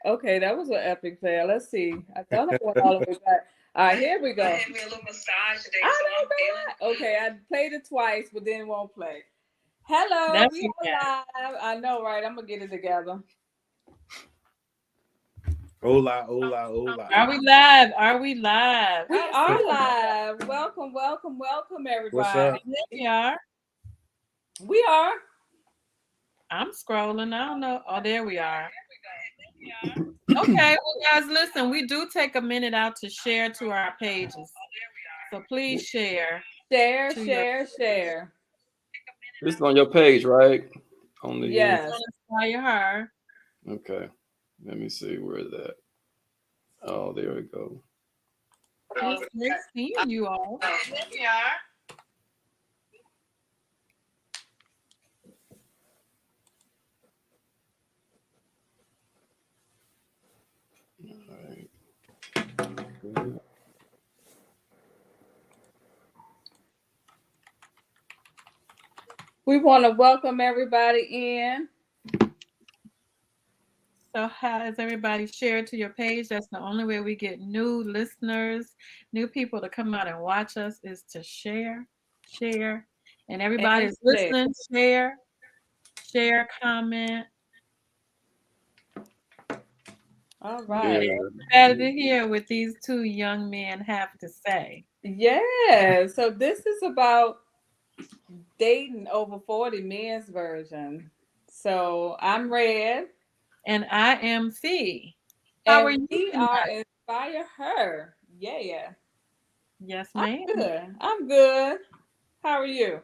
Okay, that was an epic fail. Let's see. I thought I went all the way back. All right, here we go. I had me a little massage today, so I'm feeling. Okay, I played it twice, but then won't play. Hello, we are live. I know, right? I'm gonna get it together. Hola, hola, hola. Are we live? Are we live? We are live. Welcome, welcome, welcome, everybody. What's up? We are. We are. I'm scrolling. I don't know. Oh, there we are. Okay, well, guys, listen. We do take a minute out to share to our pages, so please share. Share. This is on your page, right? On the yes. Inspire her. Okay. Let me see where is that. Oh, there we go. It's great seeing you all. There we are. All right. We want to welcome everybody in. So how has everybody shared to your page? That's the only way we get new listeners, new people to come out and watch us is to share. And everybody is listening, share, comment. All right. Excited to hear what these two young men have to say. Yeah. So this is about dating over 40 men's version. So I'm Red. And I am Fee. How are you? We are Inspire Her. Yeah. Yes, ma'am. I'm good. How are you?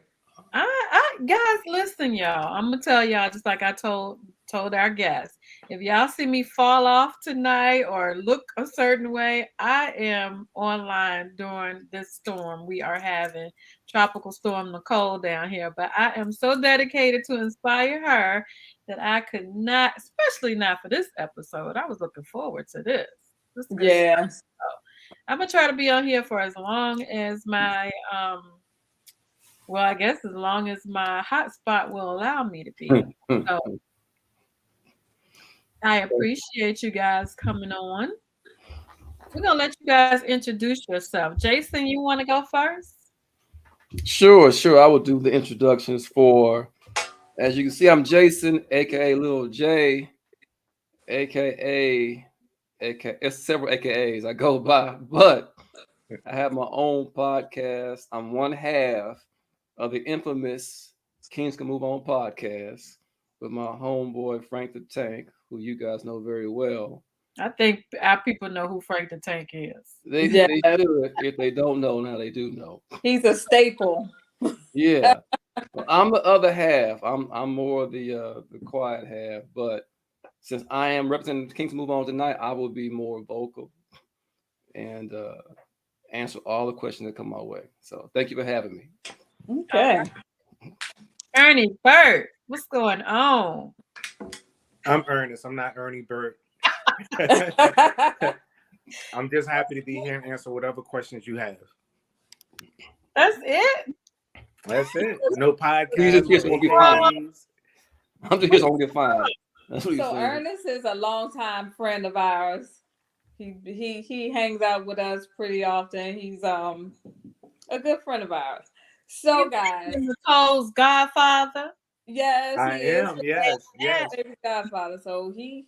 I guys, listen, y'all. I'm gonna tell y'all just like I told our guests. If y'all see me fall off tonight or look a certain way, I am online during this storm we are having, Tropical Storm Nicole down here. But I am so dedicated to Inspire Her that I could not, especially not for this episode. I was looking forward to this. Yeah. So I'm gonna try to be on here for as long as my well, I guess as long as my hotspot will allow me to be. So I appreciate you guys coming on. We're gonna let you guys introduce yourself. Jason, you want to go first? Sure. I will do the introductions for. As you can see, I'm Jason, aka Little J, aka it's several AKAs I go by, but I have my own podcast. I'm one half of the infamous Kings Can Move On podcast with my homeboy Frank the Tank, who you guys know very well. I think our people know who Frank the Tank is. They should. If they don't know, now they do know. He's a staple. Yeah. Well, I'm the other half. I'm more the quiet half, but since I am representing Kings Move On tonight, I will be more vocal and answer all the questions that come my way. So thank you for having me. Okay. Ernie Burt, what's going on? I'm Ernest. I'm not Ernie Burt. I'm just happy to be here and answer whatever questions you have. That's it. No podcast. I'm just here so we can find. That's what so Ernest is a longtime friend of ours. He hangs out with us pretty often. He's a good friend of ours. So guys, Nicole's godfather. Yes, I am. Yes. Baby godfather. So he's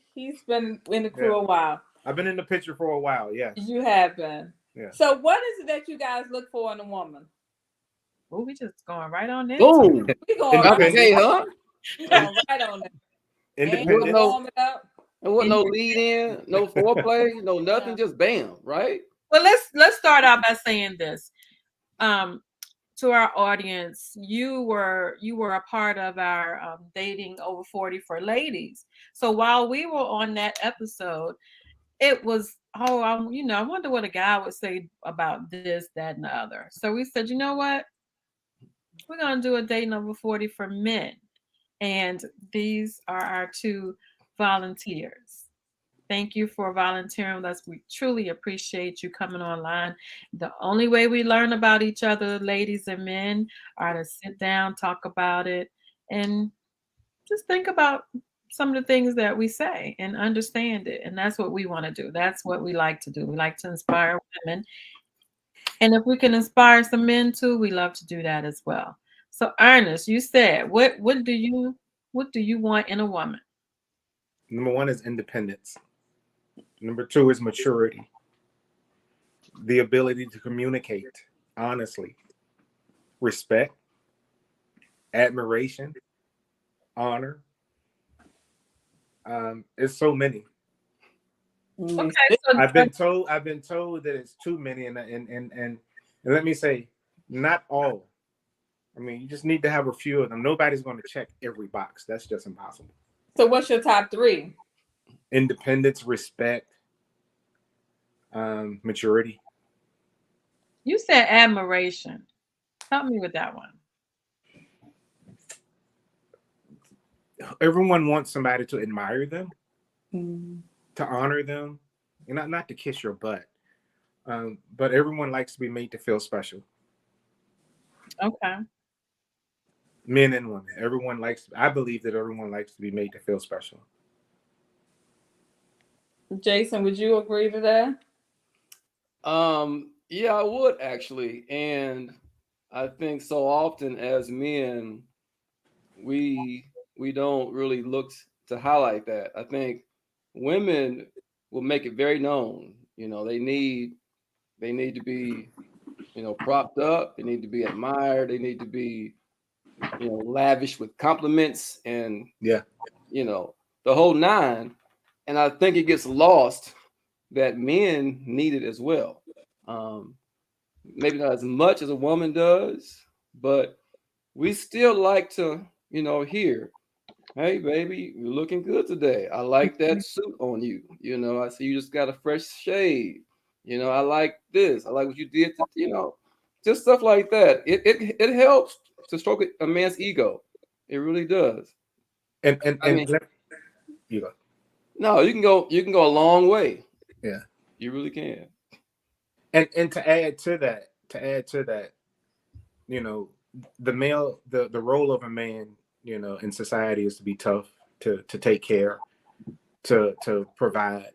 been in the crew a while. I've been in the picture for a while. Yes, you have been. Yeah. So what is it that you guys look for in a woman? Oh, we just going right on this. Boom. We going right on it. Independent. There wasn't no lead in, no foreplay, no nothing, just bam, right? Well, let's start out by saying this. To our audience, you were a part of our dating over 40 for ladies. So while we were on that episode, it was I wonder what a guy would say about this, that, and the other. So we said, you know what? We're gonna do a dating over 40 for men. And these are our two volunteers. Thank you for volunteering with us. We truly appreciate you coming online. The only way we learn about each other, ladies and men, are to sit down, talk about it, and just think about some of the things that we say and understand it. And that's what we want to do. That's what we like to do. We like to inspire women. And if we can inspire some men too, we love to do that as well. So Ernest, you said, what do you want in a woman? Number one is independence. Number two is maturity. The ability to communicate honestly. Respect, admiration, honor. It's so many. Okay, so I've been told that it's too many, and let me say, not all. I mean, you just need to have a few of them. Nobody's going to check every box. That's just impossible. So what's your top three? Independence, respect, maturity. you said admiration. Help me with that one. Everyone wants somebody to admire them, Mm. to honor them, and not to kiss your butt. But everyone likes to be made to feel special. Okay. Men and women. Everyone likes. I believe that everyone likes to be made to feel special. Jason, would you agree to that? Yeah, I would actually. And I think so often as men, we don't really look to highlight that. I think women will make it very known. You know, they need to be, propped up. They need to be admired. They need to be, lavish with compliments and Yeah. The whole nine. And I think it gets lost that men need it as well. Maybe not as much as a woman does, but we still like to, hear, hey, baby, you're looking good today. I like that suit on you. I see you just got a fresh shave. I like this. I like what you did to, just stuff like that. It helps to stroke a man's ego. It really does. And you go. No, you can go a long way. Yeah. You really can. And to add to that, the male, the role of a man, in society is to be tough, to take care, to provide.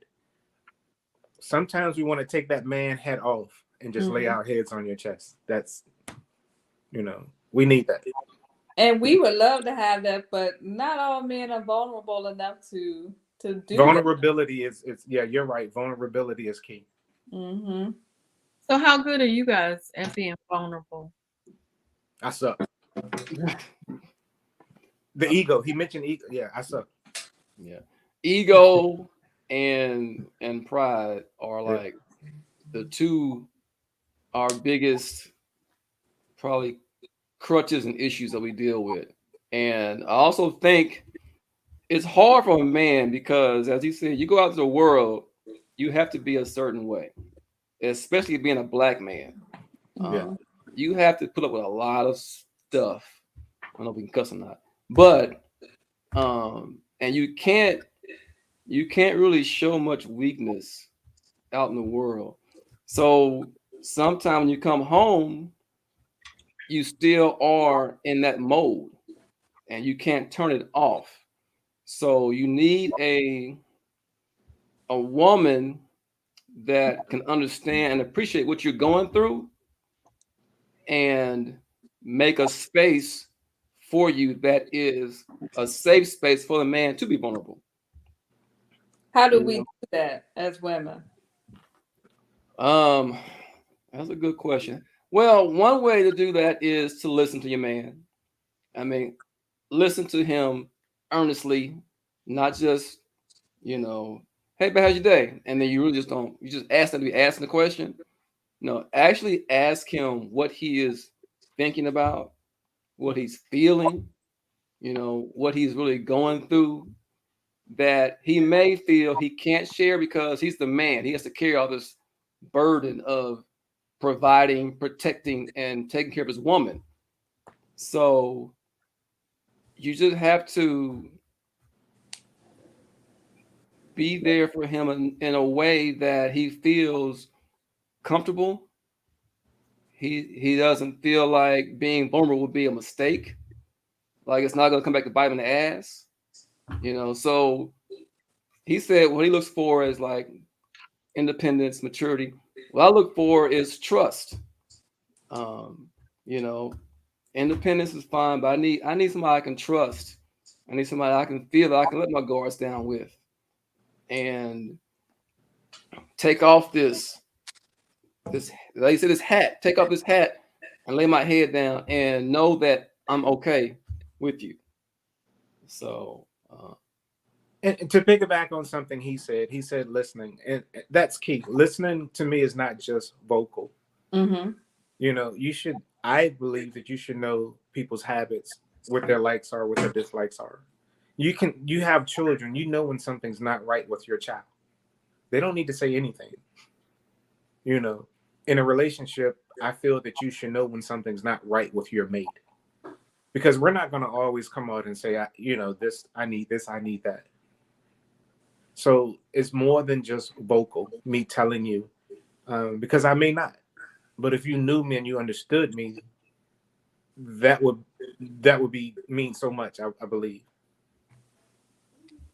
Sometimes we want to take that man hat off and just lay our heads on your chest. That's, we need that. And we would love to have that, but not all men are vulnerable enough to do vulnerability is yeah, you're right. Vulnerability is key. Mm-hmm. So how good are you guys at being vulnerable? I suck. The ego. He mentioned ego. Yeah, I suck. Yeah. Ego and pride are like the two our biggest probably crutches and issues that we deal with. And I also think it's hard for a man because, as you said, you go out to the world, you have to be a certain way, especially being a black man. You have to put up with a lot of stuff. I don't know if we can cuss or not, but and you can't really show much weakness out in the world. So sometimes when you come home, you still are in that mode and you can't turn it off. So you need a woman that can understand and appreciate what you're going through and make a space for you that is a safe space for the man to be vulnerable. How do we do that as women? That's a good question. Well, one way to do that is to listen to your man. I mean, listen to him earnestly, not just, hey, but how's your day? And then you really you just ask him to be asking the question. No, actually ask him what he is thinking about, what he's feeling, what he's really going through that he may feel he can't share because he's the man. He has to carry all this burden of providing, protecting, and taking care of his woman. So you just have to be there for him in a way that he feels comfortable. He doesn't feel like being vulnerable would be a mistake. Like it's not going to come back to bite him in the ass. You know, so he said what he looks for is like independence, maturity. What I look for is trust. You know, independence is fine, but I need somebody I can trust. I need somebody I can feel that I can let my guards down with, and take off this like you said, this hat. Take off this hat and lay my head down and know that I'm okay with you. So, And to piggyback on something he said listening, and that's key. Listening to me is not just vocal. Mm-hmm. You know, I believe that you should know people's habits, what their likes are, what their dislikes are. You have children, you know when something's not right with your child. They don't need to say anything. You know, in a relationship, I feel that you should know when something's not right with your mate. Because we're not going to always come out and say, I need this, I need that. So it's more than just vocal, me telling you, because I may not. But if you knew me and you understood me, that would mean so much. I believe.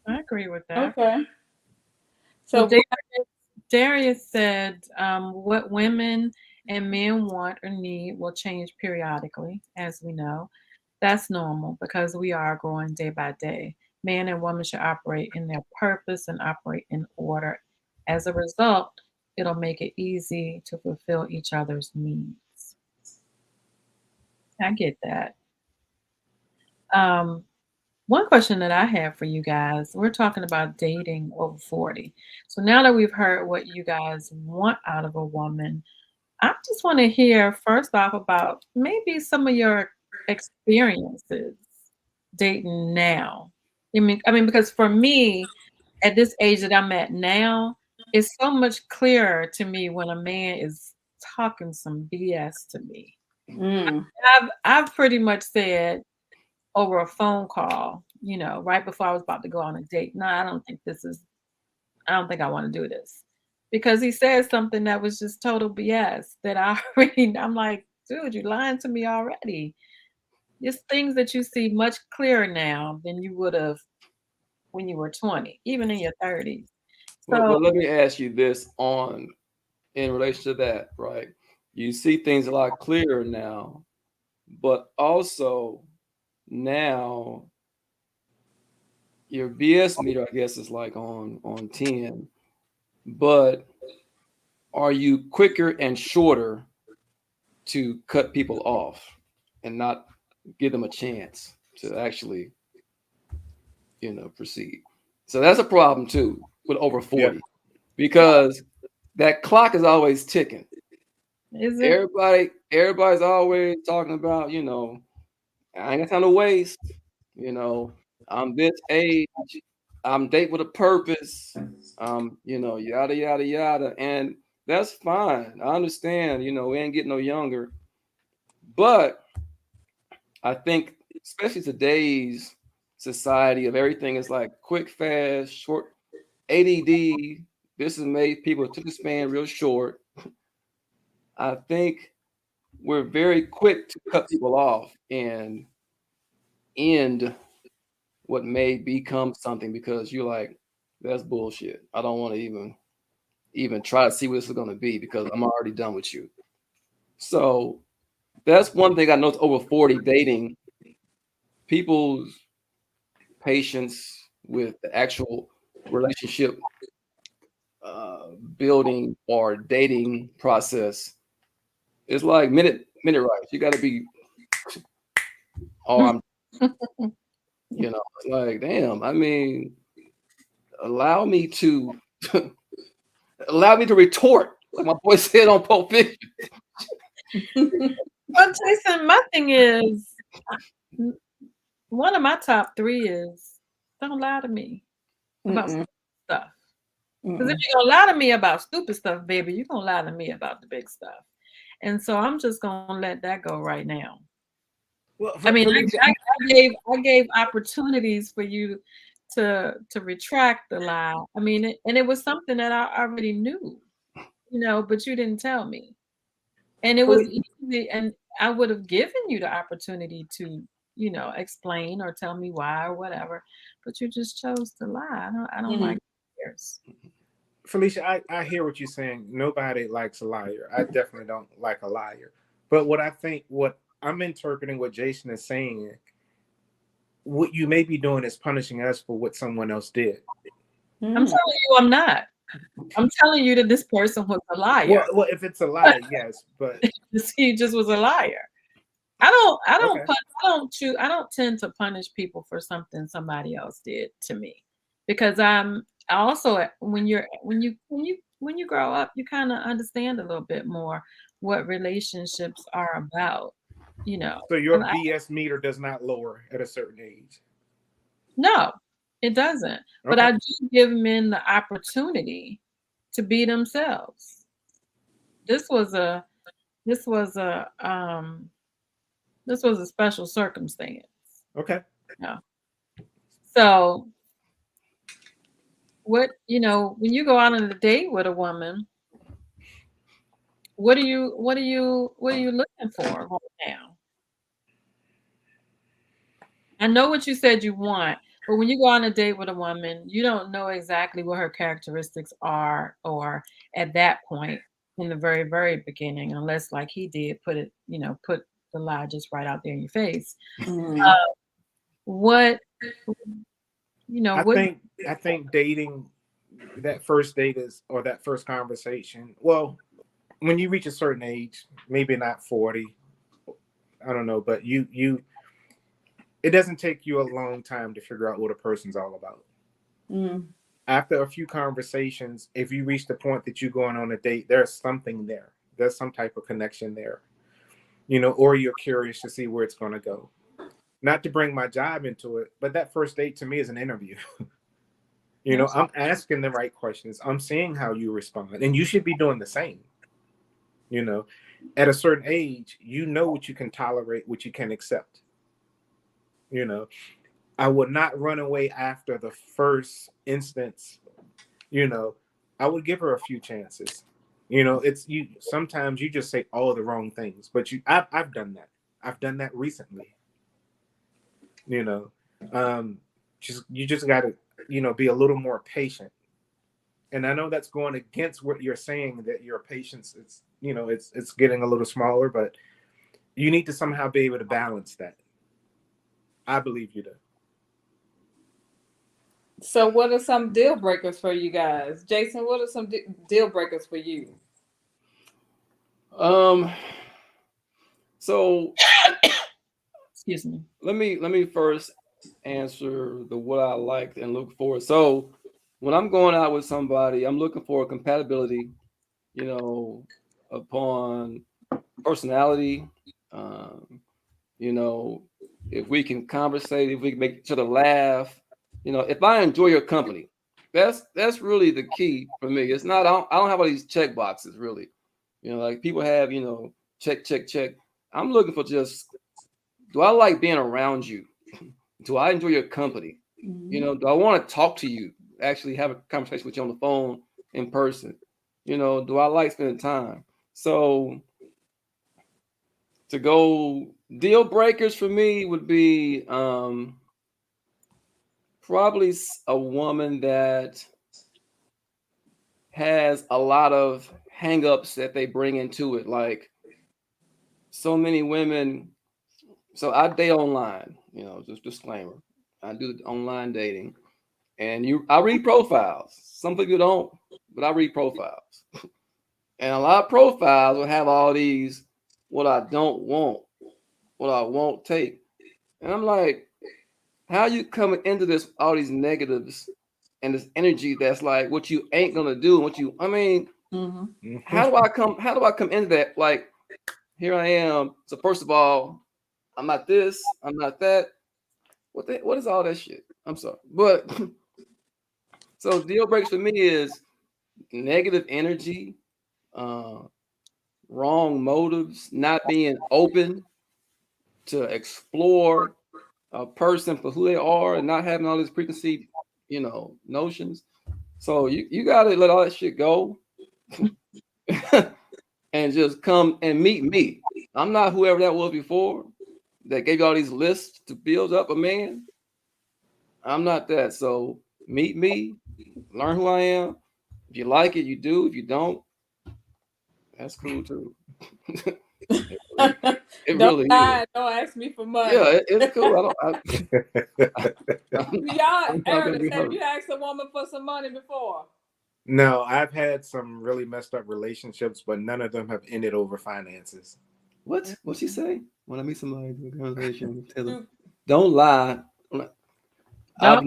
I agree with that. Okay. So Darius said, what women and men want or need will change periodically, as we know. That's normal because we are growing day by day. Man and woman should operate in their purpose and operate in order. As a result, it'll make it easy to fulfill each other's needs. I get that. One question that I have for you guys, we're talking about dating over 40. So now that we've heard what you guys want out of a woman, I just want to hear first off about maybe some of your experiences dating now. I mean, because for me, at this age that I'm at now, it's so much clearer to me when a man is talking some BS to me. Mm. I've pretty much said over a phone call, right before I was about to go on a date, no, I don't think I want to do this. Because he said something that was just total BS that I'm like, dude, you're lying to me already. Just things that you see much clearer now than you would have when you were 20, even in your 30s. So well, let me ask you this in relation to that, right? You see things a lot clearer now, but also now your BS meter, I guess, is like on 10. But are you quicker and shorter to cut people off and not give them a chance to actually, proceed? So that's a problem too with over 40, because that clock is always ticking. is it? Everybody's always talking about, I ain't got time to waste. I'm this age. I'm date with a purpose. Yada yada yada, and that's fine. I understand. We ain't getting no younger, but I think, especially today's society of everything is like quick, fast, short. ADD. This has made people to the span real short. I think we're very quick to cut people off and end what may become something, because you're like, that's bullshit. I don't want to even try to see what this is going to be because I'm already done with you. So that's one thing I know over 40 dating. People's patience with the actual relationship building or dating process is like minute rights. You got to be, I'm it's like, damn. I mean, allow me to retort, like my boy said on Pulp Fiction. Well, Jason, my thing is, one of my top 3 is don't lie to me about stupid stuff. Because if you're gonna lie to me about stupid stuff, baby, you're gonna lie to me about the big stuff. And so I'm just gonna let that go right now. Well, I mean, I gave opportunities for you to retract the lie. I mean, and it was something that I already knew, but you didn't tell me. And it was easy, and I would have given you the opportunity to explain or tell me why or whatever. But you just chose to lie. I don't like liars. Felicia, I hear what you're saying. Nobody likes a liar. I definitely don't like a liar. But what I'm interpreting what Jason is saying, what you may be doing is punishing us for what someone else did. I'm telling you, I'm not. I'm telling you that this person was a liar. Well, if it's a lie, yes, but he just was a liar. I don't tend to punish people for something somebody else did to me, because I also, when you grow up, you kind of understand a little bit more what relationships are about, So your BS meter does not lower at a certain age. No, it doesn't. Okay. But I do give men the opportunity to be themselves. This was a special circumstance. Okay. Yeah. So when you go out on a date with a woman, what are you looking for right now? I know what you said you want, but when you go on a date with a woman, you don't know exactly what her characteristics are, or at that point in the very, very beginning, unless like he did, put the lie just right out there in your face. I think dating, that first date or that first conversation. Well, when you reach a certain age, maybe not 40, I don't know, but it doesn't take you a long time to figure out what a person's all about. After a few conversations, if you reach the point that you're going on a date, there's something there. There's some type of connection there, or you're curious to see where it's going to go. Not to bring my job into it, but that first date to me is an interview. I'm asking the right questions. I'm seeing how you respond, and you should be doing the same. At a certain age, what you can tolerate, what you can accept. I would not run away after the first instance. I would give her a few chances. It's you. Sometimes you just say all the wrong things, but I've done that. I've done that recently. You just got to, be a little more patient. And I know that's going against what you're saying, that your patience is, it's getting a little smaller, but you need to somehow be able to balance that. I believe you do. So what are some deal breakers for you guys? Jason, what are some deal breakers for you? So excuse me. Let me first answer what I like and look for. So when I'm going out with somebody, I'm looking for compatibility, upon personality. If we can conversate, if we can make each other laugh, if I enjoy your company, that's really the key for me. It's not, I don't have all these check boxes really, like people have, check. I'm looking for just, do I like being around you? Do I enjoy your company? Do I want to talk to you, actually have a conversation with you on the phone, in person? Do I like spending time? So to go, deal breakers for me would be probably a woman that has a lot of hang-ups that they bring into it. Like so many women. So I date online, just disclaimer. I do online dating, and I read profiles. Some people don't, but I read profiles. And a lot of profiles will have all these, what I don't want, what I won't take. And I'm like, how you coming into this, all these negatives and this energy that's like what you ain't gonna do, how do I come into that? Like, here I am. So first of all, I'm not this, I'm not that. What is all that shit? I'm sorry. But so deal breaks for me is negative energy, wrong motives, not being open to explore a person for who they are and not having all these preconceived, notions. So you gotta let all that shit go and just come and meet me. I'm not whoever that was before. that gave you all these lists to build up a man. I'm not that. So meet me, learn who I am. If you like it, you do. If you don't, that's cool too. It Don't really lie, is. don't ask me for money. Yeah, it's cool. Y'all, I'm not gonna be Ernest, have hurt. you asked a woman for some money before? No, I've had some really messed up relationships, but none of them have ended over finances. What? What'd she say? When I meet somebody in a conversation, tell them, You- don't lie. Don't, I've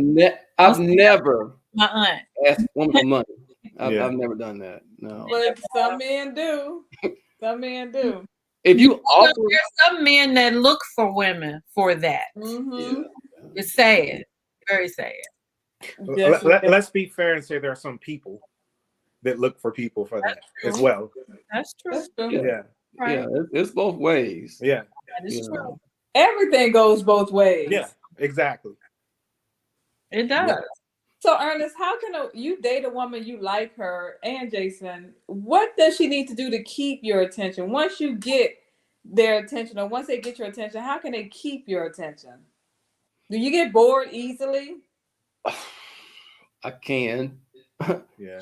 never my aunt. asked a woman for money. Yeah. I've never done that. No. But some men do. Some men do. If you offer, There's some men that look for women for that. Mm-hmm. It's sad, very sad. Yes, Let's be fair and say there are some people that look for people for that as well. That's true. that's true. yeah, Yeah. Right. yeah, it's both ways. Yeah. That is You true. know. Everything goes both ways. Yeah. Exactly. It does. Yeah. So, Ernest, how can you date a woman, you like her, and Jason? What does she need to do to keep your attention? Once you get their attention, or once they get your attention, how can they keep your attention? Do you get bored easily? I can. Yeah.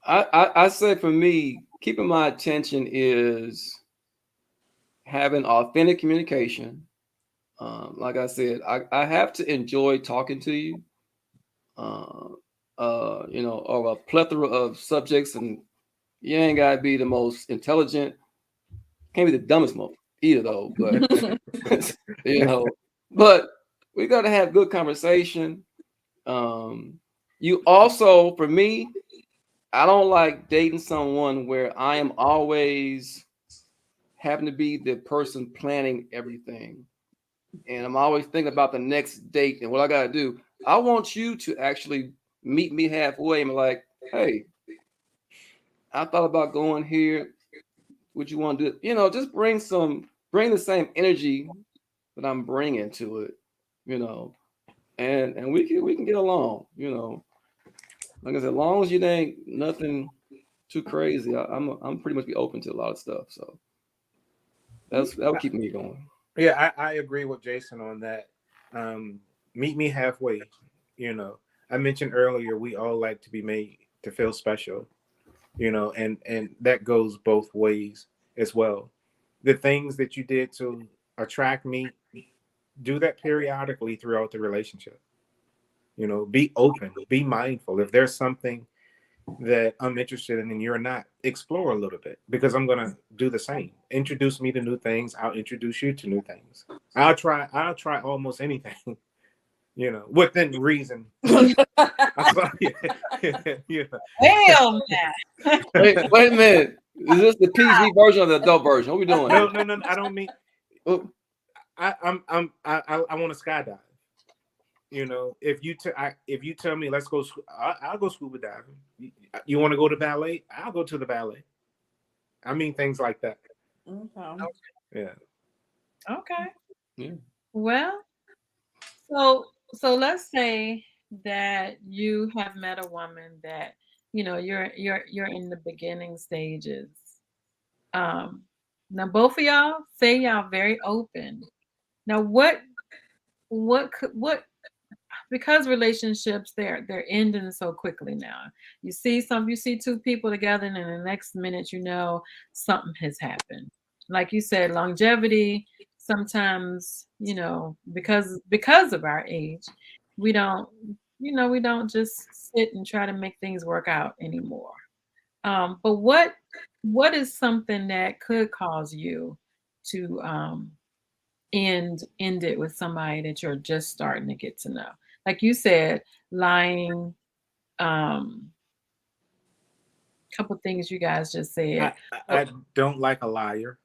I say for me, keeping my attention is having authentic communication. Like I said, I have to enjoy talking to you. Of a plethora of subjects, and you ain't gotta be the most intelligent, can't be the dumbest mother either though, but but we gotta have good conversation. You also, for me, I don't like dating someone where I am always having to be the person planning everything. And I'm always thinking about the next date and what I gotta do. I want you to actually meet me halfway and be like, hey, I thought about going here. Would you want to do it? Just bring the same energy that I'm bringing to it, and we can get along, Like I said, as long as you ain't nothing too crazy, I'm pretty much be open to a lot of stuff. So that'll keep me going. Yeah, I agree with Jason on that. Meet me halfway. I mentioned earlier we all like to be made to feel special, and that goes both ways as well. The things that you did to attract me, do that periodically throughout the relationship. Be open, be mindful. If there's something that I'm interested in and you're not, explore a little bit, because I'm going to do the same. Introduce me to new things. I'll introduce you to new things. I'll try almost anything, within reason. I'm sorry. Damn. Wait a minute. Is this the PG version or the adult version? What are we doing? No. I don't mean. I want to skydive. If you tell me let's go, I'll go scuba diving. You want to go to ballet? I'll go to the ballet. I mean things like that. Okay. Yeah. Okay. Yeah. Well, so let's say that you have met a woman that you're in the beginning stages. Now both of y'all say y'all very open. Now what because relationships they're ending so quickly now. You see two people together and in the next minute something has happened. Like you said, longevity sometimes, because of our age, we don't just sit and try to make things work out anymore. But what is something that could cause you to end it with somebody that you're just starting to get to know? Like you said, lying, couple things you guys just said. I don't like a liar,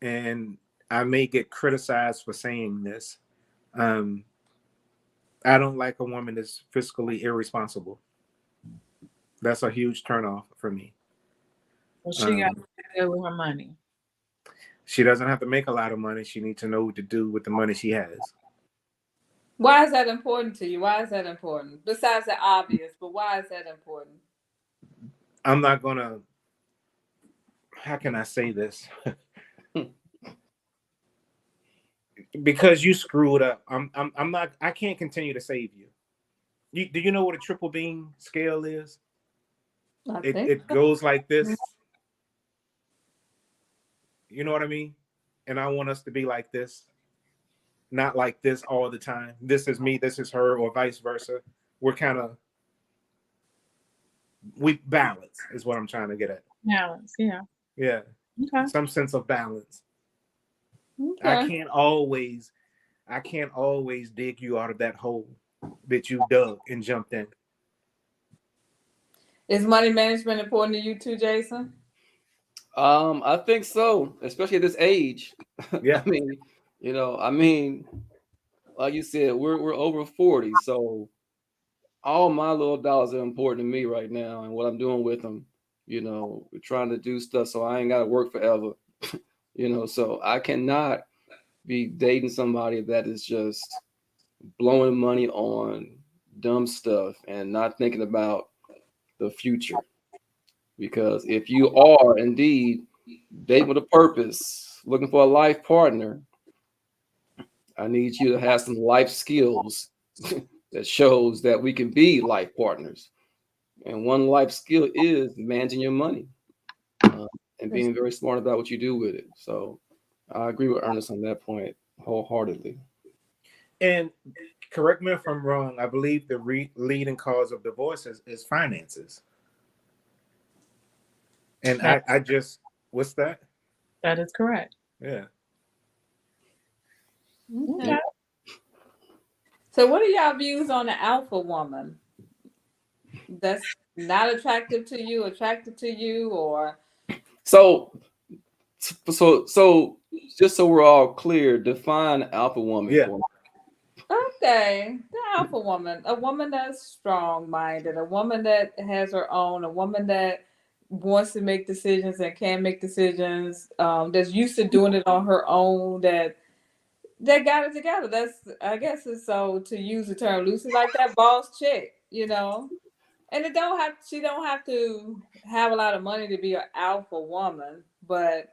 and I may get criticized for saying this. I don't like a woman that's fiscally irresponsible. That's a huge turnoff for me. Well, she got to deal with her money. She doesn't have to make a lot of money. She needs to know what to do with the money she has. Why is that important to you? Why is that important? Besides the obvious, but why is that important? I'm not gonna. How can I say this? Because you screwed up. I'm not. I can't continue to save you. Do you know what a triple beam scale is? I It think it goes like this. You know what I mean? And I want us to be like this, not like this all the time. This is me, this is her, or vice versa. We're kind of we balance is what I'm trying to get at. Balance, yeah. Yeah. Okay. Some sense of balance. Okay. I can't always dig you out of that hole that you dug and jumped in. Is money management important to you too, Jason? I think so, especially at this age. Yeah. I mean, like you said, we're over 40, so all my little dollars are important to me right now, and what I'm doing with them. We're trying to do stuff so I ain't got to work forever. So I cannot be dating somebody that is just blowing money on dumb stuff and not thinking about the future. Because if you are indeed dating with a purpose, looking for a life partner, I need you to have some life skills that shows that we can be life partners. And one life skill is managing your money and being very smart about what you do with it. So I agree with Ernest on that point wholeheartedly. And correct me if I'm wrong, I believe the leading cause of divorce is finances. And I just, what's that? That is correct. Yeah. Okay. So what are y'all views on the alpha woman? That's not attractive to you, attracted to you, or so just so we're all clear, define alpha woman for me. okay, the alpha woman, a woman that's strong-minded, a woman that has her own, a woman that wants to make decisions and can make decisions, that's used to doing it on her own, that got it together. That's, I guess, it's so, to use the term loosely, like that boss chick, And she don't have to have a lot of money to be an alpha woman, but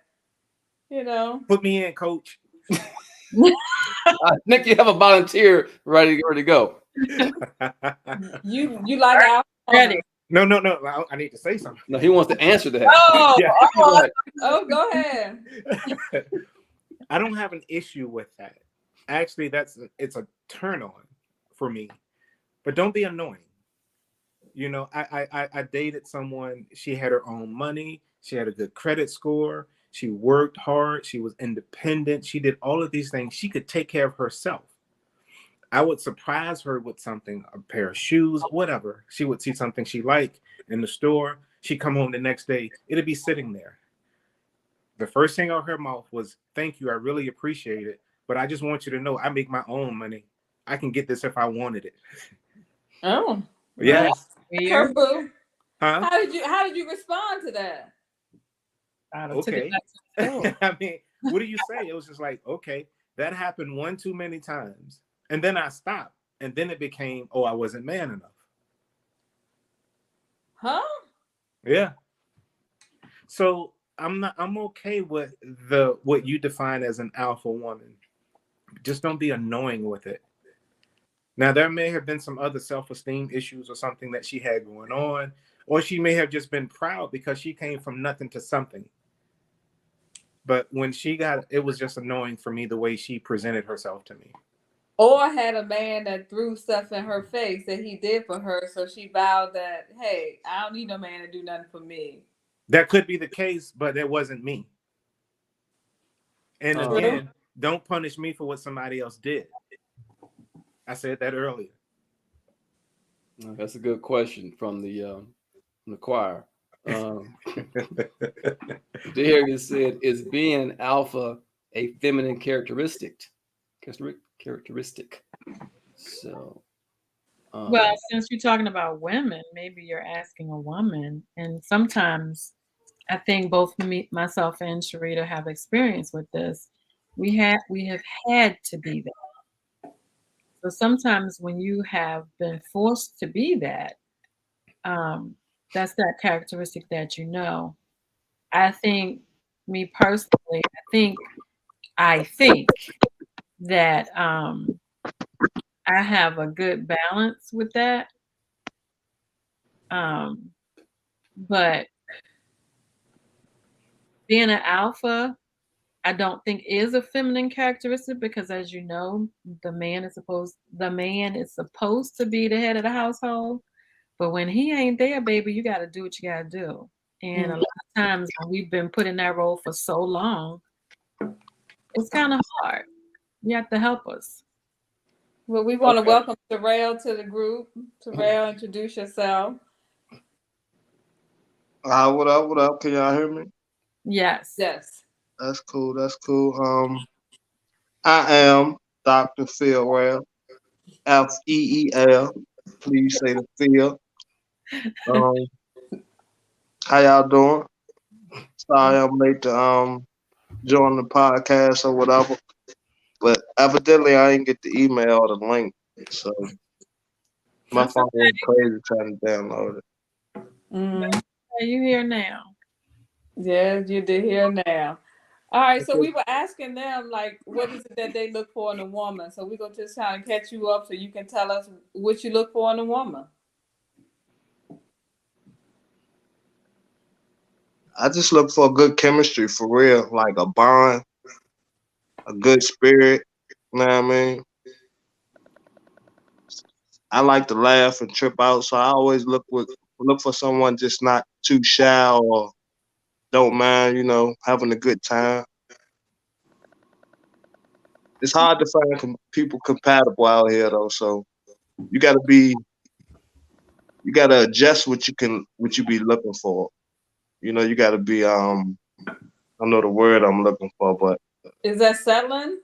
Put me in, coach. I think you have a volunteer ready to go. You like alpha Ready. No. I need to say something. No, he wants to answer that. Oh, Yeah. Go ahead. I don't have an issue with that. Actually, it's a turn on for me. But don't be annoying. I dated someone. She had her own money. She had a good credit score. She worked hard. She was independent. She did all of these things. She could take care of herself. I would surprise her with something, a pair of shoes, whatever. She would see something she liked in the store. She'd come home the next day. It'd be sitting there. The first thing out of her mouth was, "Thank you. I really appreciate it. But I just want you to know I make my own money. I can get this if I wanted it." Oh, yes. Her boo. Huh? How did you respond to that? Okay. I mean, what do you say? It was just like, okay, that happened one too many times. And then I stopped. And then it became, I wasn't man enough. Huh? Yeah. So I'm okay with what you define as an alpha woman. Just don't be annoying with it. Now, there may have been some other self-esteem issues or something that she had going on, or she may have just been proud because she came from nothing to something. But when it was just annoying for me the way she presented herself to me. Or had a man that threw stuff in her face that he did for her, so she vowed that, hey, I don't need no man to do nothing for me. That could be the case, but it wasn't me. And again, don't punish me for what somebody else did. I said that earlier. That's a good question from the choir. Darius said, "Is being alpha a feminine characteristic?" So, well, since you're talking about women, maybe you're asking a woman, and sometimes I think both myself and Sharita have experience with this. We have had to be that. So sometimes when you have been forced to be that, that's that characteristic that I think, me personally, I think that I have a good balance with that. But being an alpha, I don't think is a feminine characteristic because, as you know, the man is supposed to be the head of the household. But when he ain't there, baby, you got to do what you got to do. And a lot of times when we've been put in that role for so long, it's kind of hard. You have to help us. Well, we want to welcome Terrell to the group. Terrell, introduce yourself. What up? What up? Can y'all hear me? Yes. Yes. That's cool. That's cool. I am Dr. Phil, F-E-E-L. Please say the Phil. How y'all doing? Sorry I'm late to join the podcast or whatever. But evidently I didn't get the email or the link. So my phone was crazy trying to download it. Are you here now? Yes, you did here now. All right, so we were asking them, like, what is it that they look for in a woman? So we're going to just kind of catch you up so you can tell us what you look for in a woman. I just look for a good chemistry, for real, like a bond, a good spirit, you know what I mean? I like to laugh and trip out, so I always look for someone just not too shy or don't mind, having a good time. It's hard to find people compatible out here though, so you gotta adjust what you be looking for. You gotta be I don't know the word I'm looking for, but is that settling?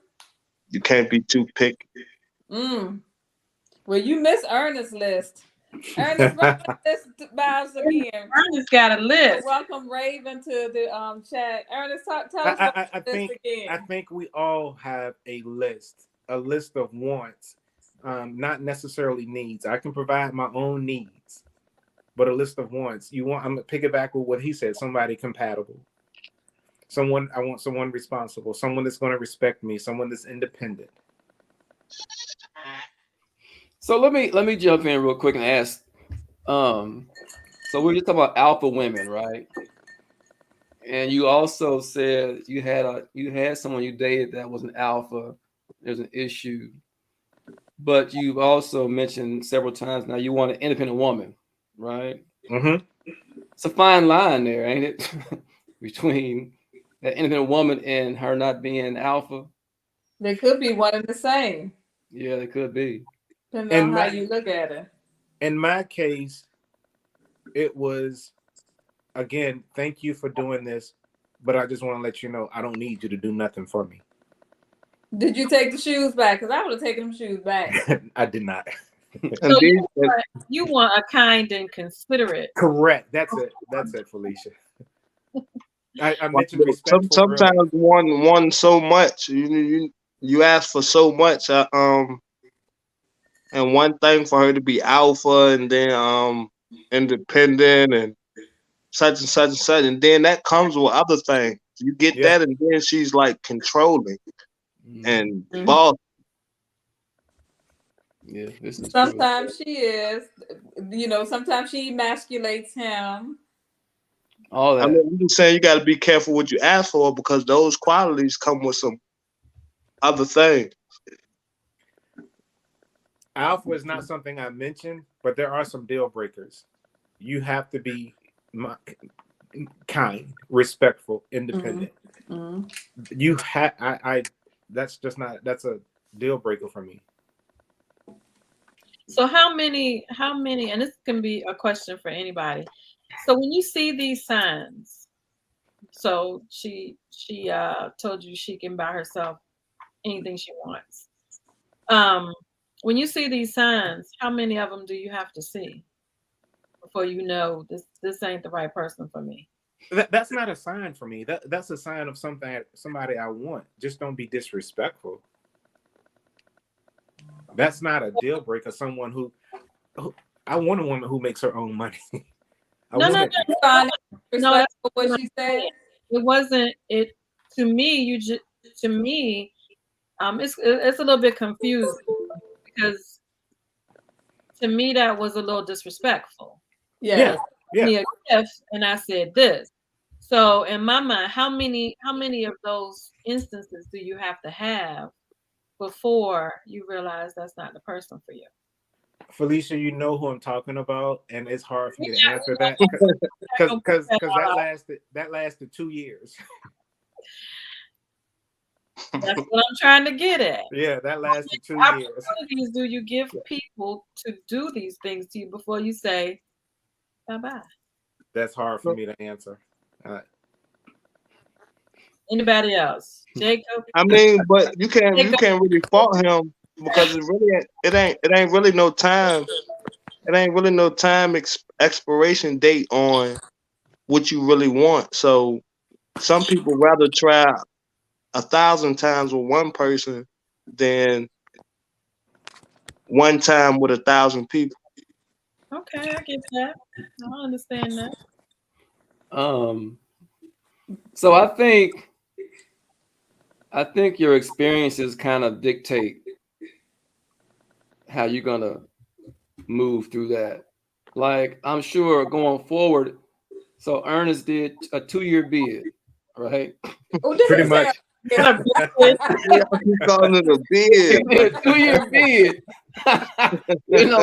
You can't be too picky. Well, you missed Ernest's list. Ernest, run the list by us again. Ernest got a list. So welcome Raven to the chat. Ernest, tell us about the list again. I think we all have a list of wants, not necessarily needs. I can provide my own needs, but a list of wants. I'm gonna pick it back with what he said. Somebody compatible. I want someone responsible. Someone that's going to respect me. Someone that's independent. So let me jump in real quick and ask. So we're just talking about alpha women, right? And you also said you had someone you dated that was an alpha. There's an issue, but you've also mentioned several times now you want an independent woman, right? Mm-hmm. It's a fine line there, ain't it? Between that independent woman and her not being alpha. They could be one and the same. Yeah, they could be. Depending on how you look at it. In my case, it was, again, thank you for doing this, but I just want to let you know I don't need you to do nothing for me. Did you take the shoes back? Because I would have taken them shoes back. I did not. So you want a kind and considerate. Correct. That's it, Felicia. I mentioned respectful. Sometimes one so much. You ask for so much. And one thing for her to be alpha and then independent and such and such and such, and then that comes with other things. You get that, and then she's like controlling and boss. Yeah, this is sometimes true. She is. Sometimes she emasculates him. All that. I'm just saying you got to be careful what you ask for because those qualities come with some other things. Alpha is not something I mentioned, but there are some deal breakers. You have to be kind, respectful, independent. Mm-hmm. You have. That's a deal breaker for me. So how many, and this can be a question for anybody. So when you see these signs, so she told you she can buy herself anything she wants. When you see these signs, how many of them do you have to see before you know this ain't the right person for me? That's not a sign for me. That's a sign of somebody I want. Just don't be disrespectful. That's not a deal breaker. Someone who I want a woman who makes her own money. No. That's what she said. It wasn't. It to me. To me, it's a little bit confusing because to me that was a little disrespectful. Yeah. Me a gift, and I said this. So in my mind, how many of those instances do you have to have before you realize that's not the person for you? Felicia, you know who I'm talking about, and it's hard for me to answer that because that lasted 2 years. That's what I'm trying to get at. Yeah, that lasted 2 years. Opportunities do you give people to do these things to you before you say bye-bye? That's hard for me to answer. Anybody else? Jacob? I mean, but you can't really fault him because it ain't really no time. It ain't really no time expiration date on what you really want. So some people rather try 1,000 times with one person than one time with 1,000 people. Okay, I get that. I understand that. So I think your experiences kind of dictate how you're gonna move through that. Like I'm sure going forward. So Ernest did a 2-year bid, right? Pretty much. You calling it a bid? 2-year bid.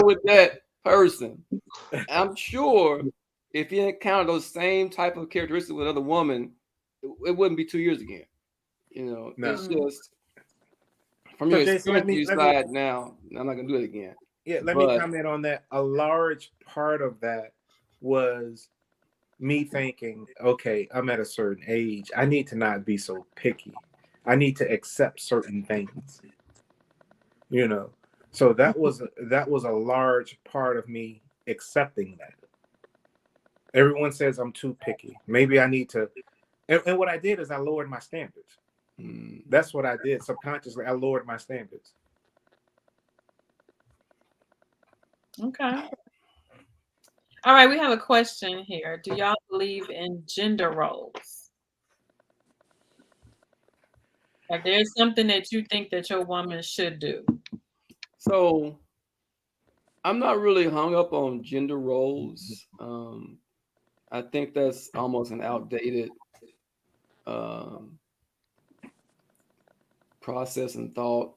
With that person. I'm sure if he encountered those same type of characteristics with another woman, it wouldn't be 2 years again. No. It's just from your experience, you decide now, I'm not gonna do it again. Yeah, let me comment on that. A large part of that was me thinking, okay, I'm at a certain age. I need to not be so picky. I need to accept certain things. So that was a large part of me accepting that. Everyone says I'm too picky. Maybe I need to. And what I did is I lowered my standards. That's what I did subconsciously. I lowered my standards. Okay. All right, we have a question here. Do y'all believe in gender roles? Like there's something that you think that your woman should do? So I'm not really hung up on gender roles. I think that's almost an outdated process and thought.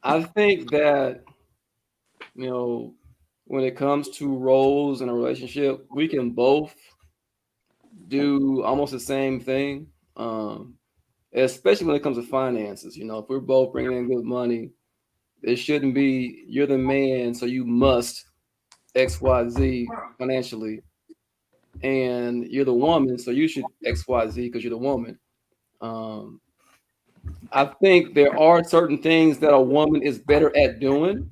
I think that, when it comes to roles in a relationship, we can both do almost the same thing, especially when it comes to finances. If we're both bringing in good money, it shouldn't be you're the man, so you must XYZ financially, and you're the woman, so you should XYZ because you're the woman. I think there are certain things that a woman is better at doing,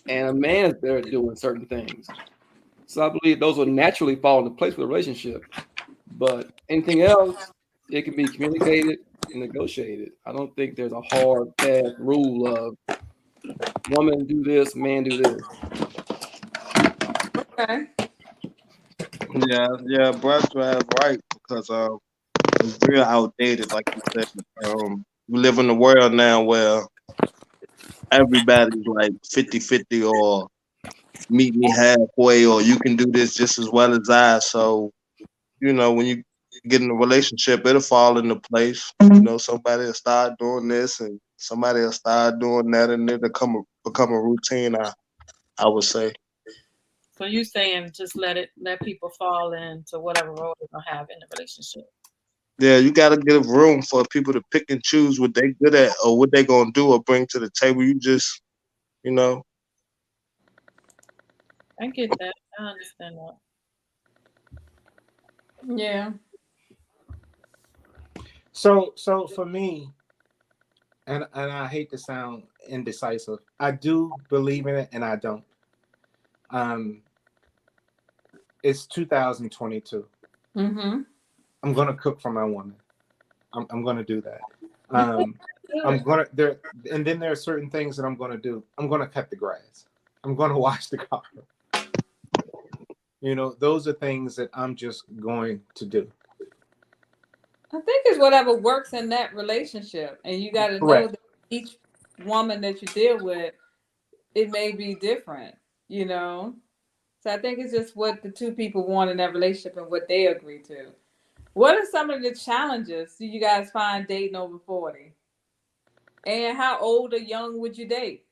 and a man is better at doing certain things. So I believe those will naturally fall into place with a relationship. But anything else, it can be communicated and negotiated. I don't think there's a hard, fast rule of woman do this, man do this. Okay. Yeah, Brad's right because it's real outdated, like you said. We live in a world now where everybody's like 50-50 or meet me halfway or you can do this just as well as I. So, when you get in a relationship, it'll fall into place. Somebody will start doing this and somebody will start doing that, and it'll become a routine, I would say. So you saying just let people fall into whatever role they're gonna have in the relationship? Yeah, you got to give room for people to pick and choose what they're good at or what they're gonna do or bring to the table. You just, I get that. I understand that. Yeah. So for me, and I hate to sound indecisive, I do believe in it and I don't. It's 2022. Mm-hmm. I'm gonna cook for my woman. I'm gonna do that. And then there are certain things that I'm gonna do. I'm gonna cut the grass. I'm gonna wash the car. Those are things that I'm just going to do. I think it's whatever works in that relationship, and you got to know that each woman that you deal with, it may be different, you know. So I think it's just what the two people want in that relationship and what they agree to. What are some of the challenges do you guys find dating over 40? And how old or young would you date?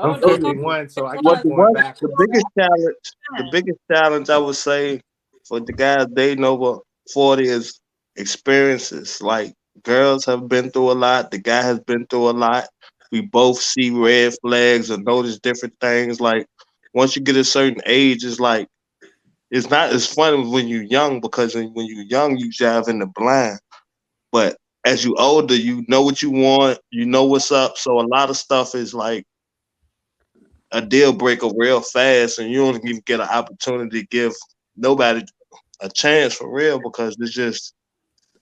I'm 51, so I What keep going back. the biggest challenge I would say for the guys dating over 40 is experiences. Like girls have been through a lot, the guy has been through a lot. We both see red flags or notice different things. Like once you get a certain age, it's like it's not as fun when you're young because when you're young you drive in the blind. But as you older, you know what you want, you know what's up. So a lot of stuff is like a deal breaker real fast, and you don't even get an opportunity to give nobody a chance for real because it's just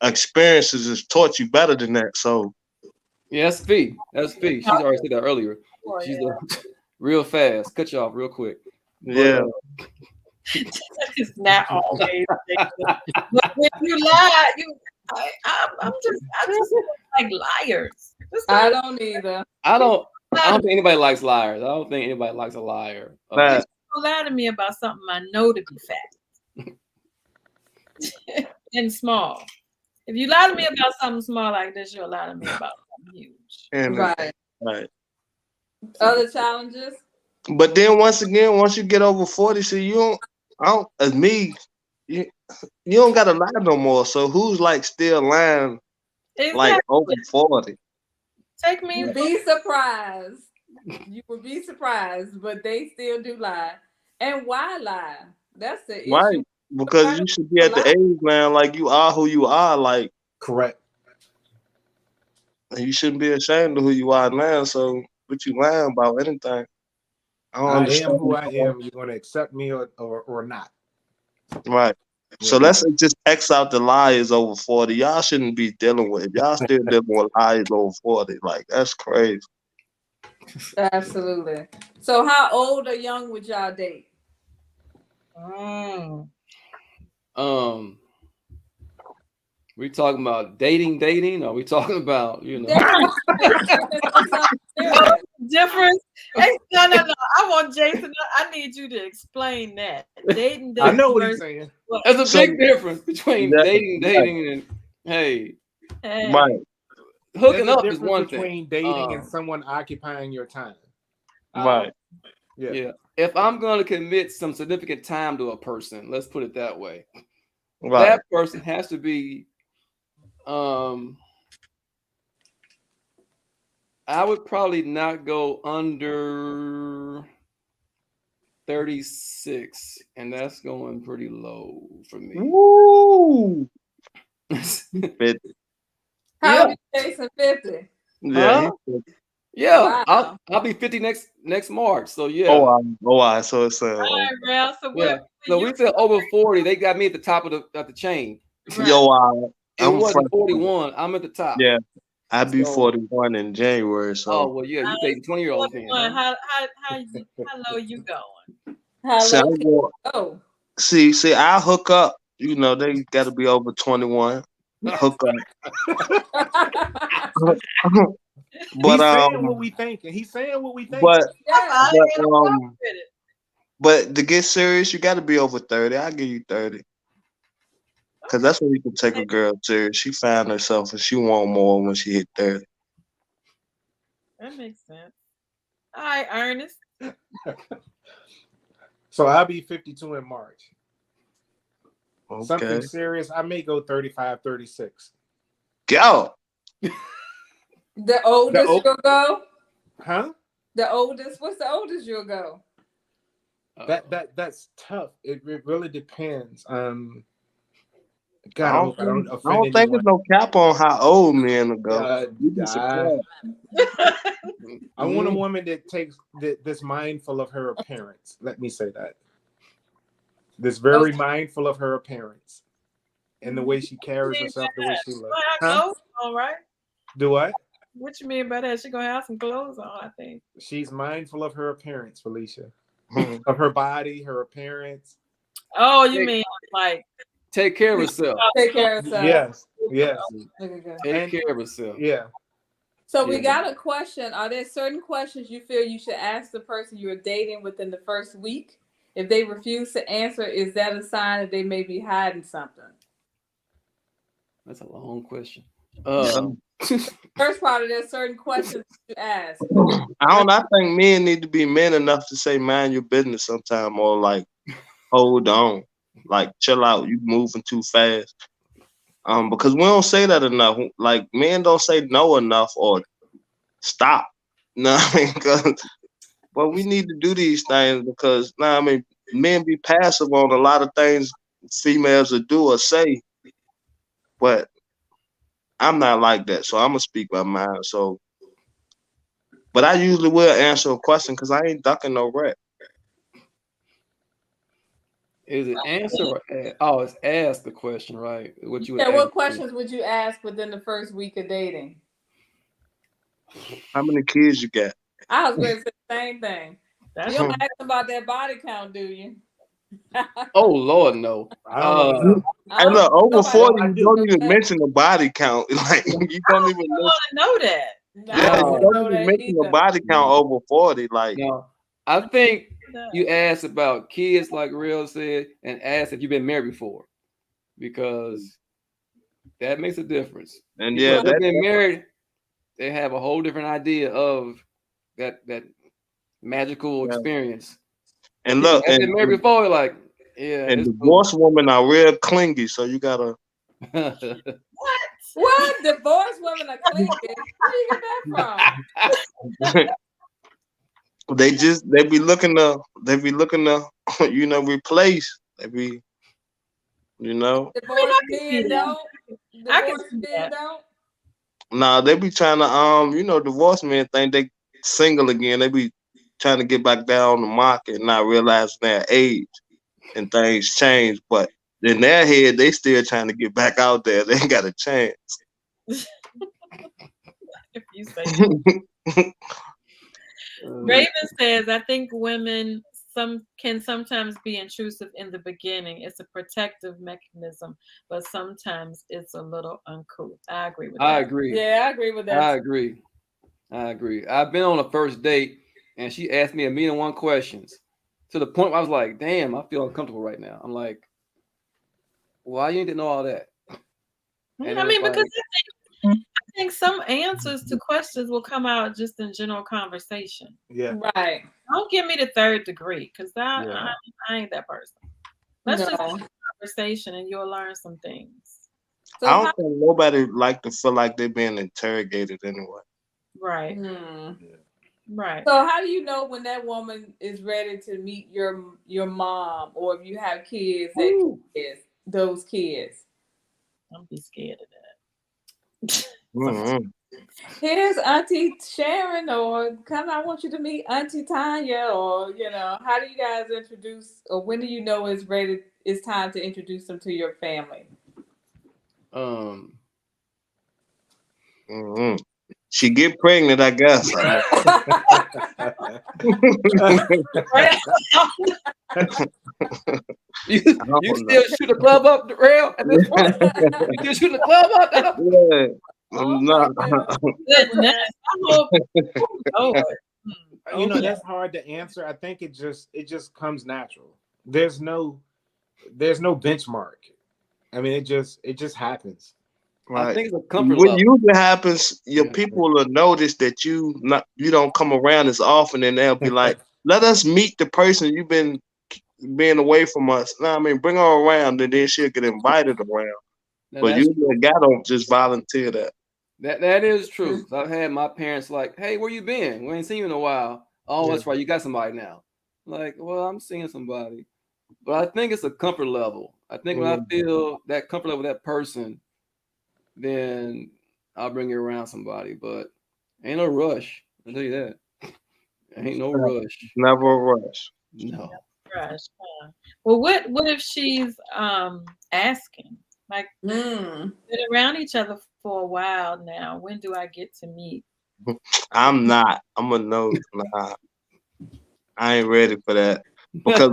experiences has taught you better than that. So Yeah, that's V. That's V. She's already said that earlier. She's real fast. Cut you off real quick. yeah, It's not always. But when you lie, I'm just like liars. I don't either. I don't think anybody likes liars. I don't think anybody likes a liar. Nah. Don't lie to me about something I know to be fat and small. If you lie to me about something small like this, you'll lie to me about something huge. And right. Other challenges? But then once you get over 40, see as me, you don't gotta lie no more. So who's like still lying like over 40? Take me. You'd be surprised. You would be surprised, but they still do lie. And why lie? That's the issue. Right. Because you should be at the age now, like you are who you are, like correct. And you shouldn't be ashamed of who you are now. So what you lying about anything? I am who I am. You're gonna accept me or not. Right. So let's just X out the liars over 40. Y'all shouldn't be dealing with it. Y'all still dealing with liars over 40. Like that's crazy. Absolutely. So how old or young would y'all date? We talking about dating? Or we talking about difference? No. I want Jason. I need you to explain that. Dating. I know what he's saying. There's a big difference between dating, and hey. Right. Hooking up is one thing. Between dating and someone occupying your time. Right. Yeah. If I'm going to commit some significant time to a person, let's put it that way. Right. That person has to be I would probably not go under 36, and that's going pretty low for me. Woo! 50. How old are you, Jason? 50? Yeah. Yeah, wow. I'll be 50 next March. So yeah. Oh, so it's all right, Ralph. So so we said over 40. They got me at the top of the chain. Right. Yo, I'm 41. I'm at the top. Yeah, I'd be 41 in January. So. Oh well, yeah, you take 20-year-olds in. How low you going? How low you go? See, I'll hook up. You know, they got to be over 21. Hook up. But he's saying what we think, and he's saying what we think. But to get serious, you got to be over 30. I'll give you 30. Because that's when you can take a girl serious. She found herself and she want more when she hit 30. That makes sense. All right, Ernest. So I'll be 52 in March. Okay. Something serious. I may go 35, 36. Go. The oldest you'll go? Huh? The oldest? What's the oldest you'll go? That's tough. It really depends. God, I don't think there's no cap on how old men will go. I want a woman that's mindful of her appearance. Let me say that. That's very mindful of her appearance and the way she carries herself, the way she looks. Huh? All right. Do what? What you mean by that? She gonna have some clothes on, I think. She's mindful of her appearance, Felicia. of her body, her appearance. Oh, you mean like take care of herself? Take care of herself. Yes, yes. Take care of herself. Yeah. So we got a question. Are there certain questions you feel you should ask the person you're dating within the first week? If they refuse to answer, is that a sign that they may be hiding something? That's a long question. First part of there's certain questions you ask. I think men need to be men enough to say, mind your business sometime, or like, hold on, like chill out, you moving too fast. Because we don't say that enough. Like, men don't say no enough or stop. No, I mean, because well, we need to do these things because I mean, men be passive on a lot of things females will do or say, but I'm not like that, so I'm gonna speak my mind. So, but I usually will answer a question because I ain't ducking no rat. Is it answer or ask? Oh, it's ask the question, right? What you would what questions would you ask within the first week of dating? How many kids you got? I was going to say the same thing. You don't ask about that body count, do you? Oh Lord, no. I don't know. And look, over 40, you don't even mention the body count. Like, you don't even know that. Yeah, you don't even mention the body count over 40. Like, no. I think you asked about kids, like Real said, and asked if you've been married before, because that makes a difference. And people yeah, that been married, they have a whole different idea of that magical experience. And look, and been married before, like, yeah. And divorced women are real clingy, so you gotta. What? Divorced women are clingy? Where you get that from? They be looking to, you know, replace. They be, you know. Divorced men don't. Divorced men don't. Nah, they be trying to you know, divorced men think they single again. They be trying to get back down on the market and not realizing their age and things change. But in their head, they still trying to get back out there. They ain't got a chance. If you say so. Raven says, I think women can sometimes be intrusive in the beginning. It's a protective mechanism, but sometimes it's a little uncouth. I agree with that. I agree. Yeah, I agree with that. I agree. I've been on a first date and she asked me 1,000,001 questions to the point where I was like, damn, I feel uncomfortable right now. I'm like, why you need to know all that? And I mean, because I think some answers to questions will come out just in general conversation. Yeah. Right. Don't give me the third degree, because I ain't that person. Let's just have a conversation and you'll learn some things. So I don't think nobody like to feel like they're being interrogated anyway. Right. Right. So how do you know when that woman is ready to meet your mom, or if you have kids, those kids? Don't be scared of that. Here's Auntie Sharon, or come, I want you to meet Auntie Tanya, or how do you guys introduce, or when do you know it's time to introduce them to your family? She get pregnant, I guess. You still shoot the club up, Rail, at this point? You still shoot the club up? Yeah. I'm not. That's hard to answer. I think it just comes natural. There's no benchmark. I mean, it just happens. Right. I think it's a comfort what level. usually happens, your people will notice that you don't come around as often, and they'll be like, "Let us meet the person you've been being away from us." No, I mean, bring her around, and then she'll get invited around. Now, but usually, a guy don't just volunteer that. That is true. I've had my parents like, "Hey, where you been? We ain't seen you in a while." Oh, that's right, you got somebody now. Like, well, I'm seeing somebody, but I think it's a comfort level. I think when I feel that comfort level with that person, then I'll bring you around somebody. But ain't no rush. I'll tell you that. Ain't no rush. Never a rush. No. Rush. Well, what if she's asking? Like, been around each other for a while now. When do I get to meet? I'm not. I'm a no. Nah. I ain't ready for that. Because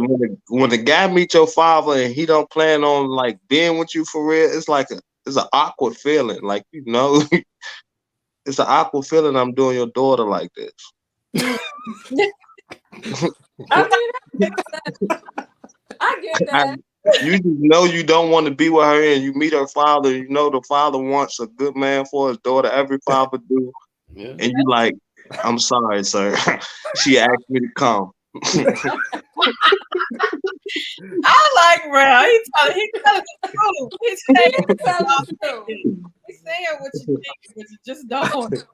when the guy meets your father and he don't plan on like being with you for real, it's like it's an awkward feeling. Like it's an awkward feeling. I'm doing your daughter like this. I mean, that makes sense. I get that. You just know you don't want to be with her, and you meet her father. You know the father wants a good man for his daughter. Every father do, and you like, I'm sorry, sir. She asked me to come. I like Ralph. He's telling the truth. He's saying what you think, but you just don't.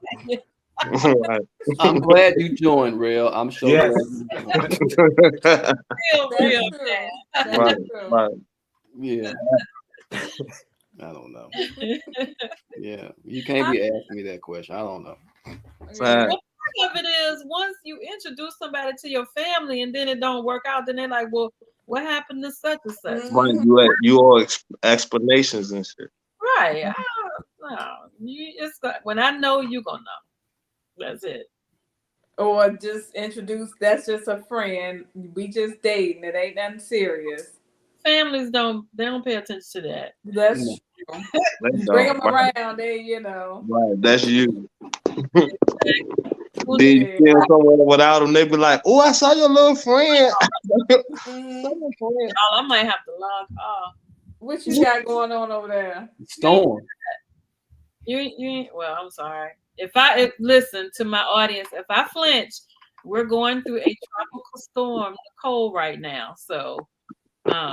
Right. I'm glad you joined, Real. I'm sure. Yes. Real. Right, right. Yeah. I don't know. Yeah, you can't be asking me that question. I don't know. Right. Part of it is once you introduce somebody to your family and then it don't work out, then they're like, well, what happened to such and such? Right. You all explanations and shit. Right. It's like, when I know, you're gonna know. That's it. Or just introduce, that's just a friend. We just dating. It ain't nothing serious. Families don't pay attention to that. That's true. Bring them around, Right, that's you. Then you feel somewhere without them, they be like, "Oh, I saw your little friend." Oh, I might have to log off. What you got going on over there? Storm. You ain't. Well, I'm sorry. If listen to my audience, if I flinch, we're going through a tropical storm, cold right now. So, y'all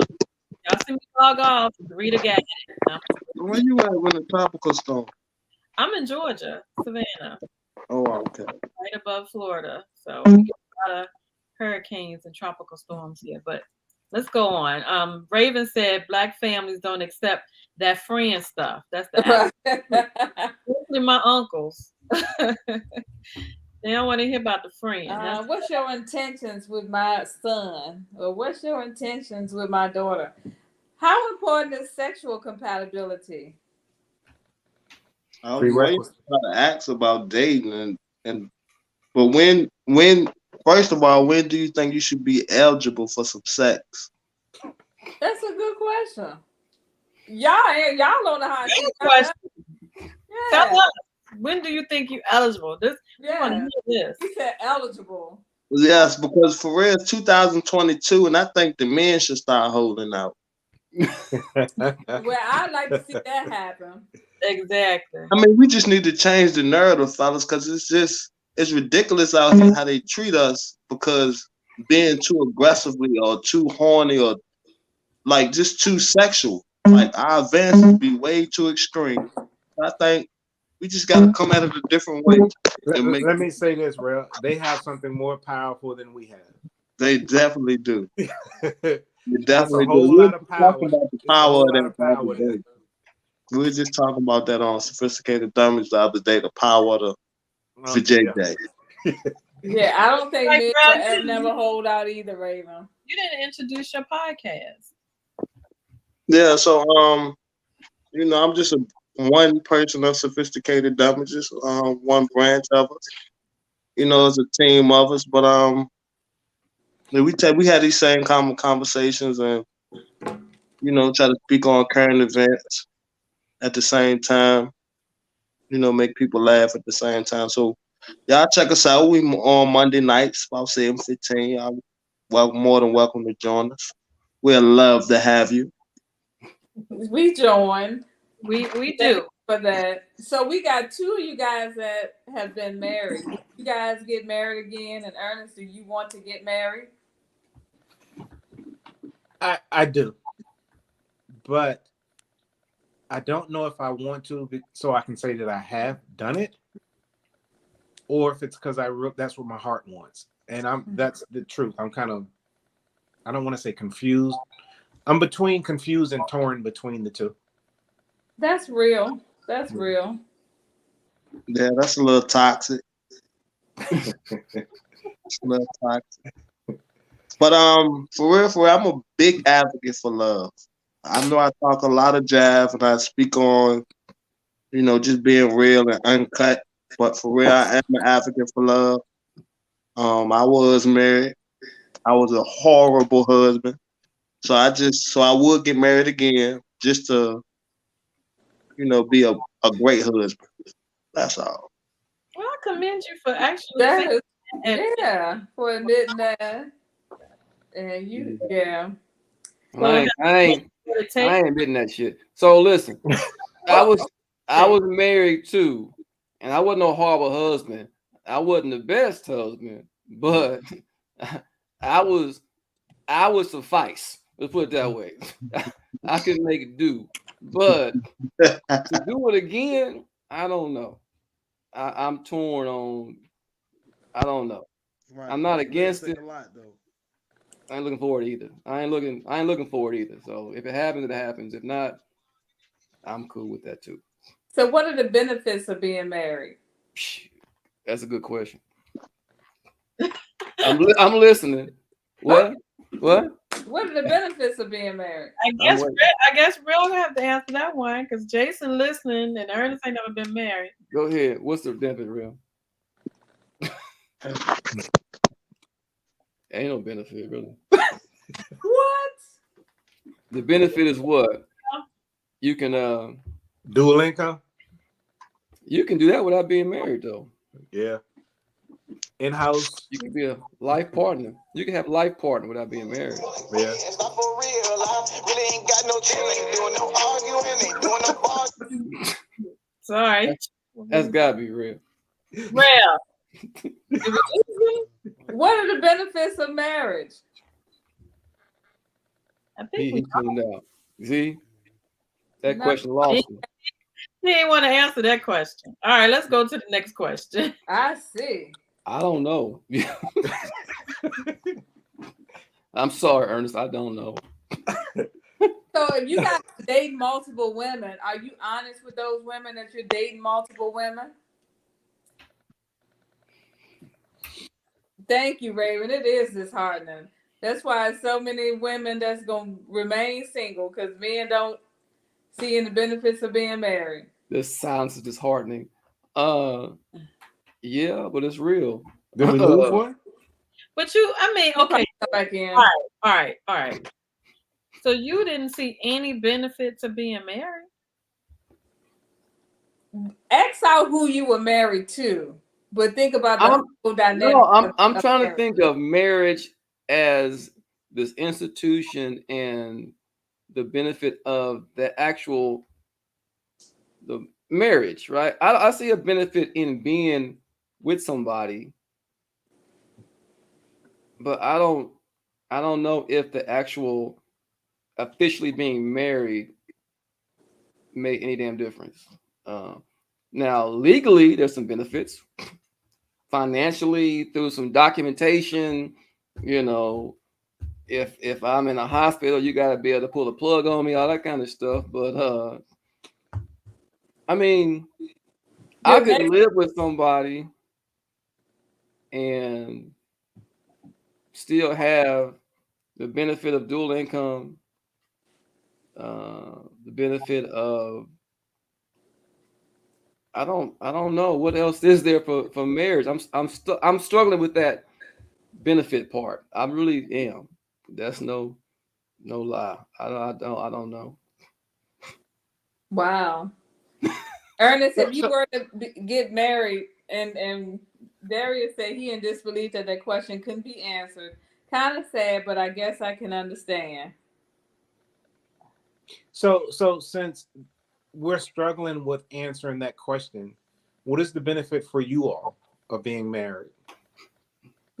see me log off. Rita got it. Where you at with the tropical storm? I'm in Georgia, Savannah. Oh, okay. Right above Florida. So we get a lot of hurricanes and tropical storms here. But let's go on. Raven said Black families don't accept that friend stuff. That's the especially my uncles. They don't want to hear about the friend. What's your intentions with my son? Or what's your intentions with my daughter? How important is sexual compatibility? I was raised to ask about dating but when first of all, when do you think you should be eligible for some sex? That's a good question. Y'all don't know how to answer question. Yeah. Tell us, when do you think you're eligible? This. You said eligible. Yes, because for real, it's 2022, and I think the men should start holding out. Well, I'd like to see that happen. Exactly. I mean, we just need to change the narrative, fellas, because it's ridiculous out here how they treat us because being too aggressively or too horny or like just too sexual. Like our advances be way too extreme. I think we just got to come at it a different way. Let me say this, Real. They have something more powerful than we have. They definitely do. That's a whole lot of power. About the power of that. We were just talking about that on Sophisticated Dummies the other day, the power of the VJ. Yeah, I don't think men will never hold out either, Raven. You didn't introduce your podcast. Yeah, so I'm just one person of Sophisticated Dummies, one branch of us. It's a team of us, but we had these same common conversations and try to speak on current events at the same time, make people laugh at the same time. So y'all check us out. We on Monday nights about 7:15. Y'all more than welcome to join us. We'd love to have you. We join. We do for that. So we got two of you guys that have been married. You guys get married again, and Ernest, do you want to get married? I do, but I don't know if I want to, so I can say that I have done it, or if it's because that's what my heart wants, and that's the truth. I'm kind of, I don't want to say confused. I'm between confused and torn between the two. That's real. That's real. Yeah, that's a little toxic. It's a little toxic. But for real, I'm a big advocate for love. I know I talk a lot of jive and I speak on, just being real and uncut. But for real, I am an advocate for love. I was married. I was a horrible husband. So I would get married again just to, be a great husband. That's all. Well, I commend you for actually saying that. For admitting that. And you, yeah. I ain't admitting that shit. So listen, I was married too, and I wasn't no horrible husband. I wasn't the best husband, but I would suffice. Let's put it that way. I could make it do, but to do it again, I don't know. I'm torn on. I don't know. Right. I'm not against it. A lot, though. I ain't looking forward either. I ain't looking forward either. So if it happens, it happens. If not, I'm cool with that too. So what are the benefits of being married? That's a good question. I'm listening. What? What are the benefits of being married? I guess we'll have to answer that one because Jason listening and Ernest ain't never been married. Go ahead. What's the benefit, Real? Ain't no benefit, really. What? The benefit is what? You can dual income. You can do that without being married, though. Yeah. In-house. You can be a life partner. You can have a life partner without being married. Yeah. Sorry. That's gotta be real. Real. What are the benefits of marriage? I think he tuned out. See? That question lost him. He didn't want to answer that question. All right, let's go to the next question. I see. I don't know. I'm sorry, Ernest. I don't know. So if you guys date multiple women, are you honest with those women that you're dating multiple women? Thank you, Raven. It is disheartening. That's why so many women that's going to remain single because men don't see the benefits of being married. This silence is disheartening. Yeah, but it's real. Did we move one? But okay. Back in. All right. So you didn't see any benefits of being married? X out who you were married to, but think about the whole dynamic. No, I'm trying to think of marriage as this institution and the benefit of the marriage, right? I see a benefit in being with somebody, but I don't know if the actual officially being married made any damn difference. Now, legally, there's some benefits. Financially, through some documentation, if I'm in a hospital, you got to be able to pull the plug on me, all that kind of stuff. But I could live with somebody and still have the benefit of dual income, the benefit of I don't know what else is there for marriage. I'm struggling with that benefit part. I really am. That's no lie. I don't know. Wow. Ernest, if you were to get married and Darius said he in disbelief that question couldn't be answered. Kind of sad, but I guess I can understand. So since we're struggling with answering that question, what is the benefit for you all of being married?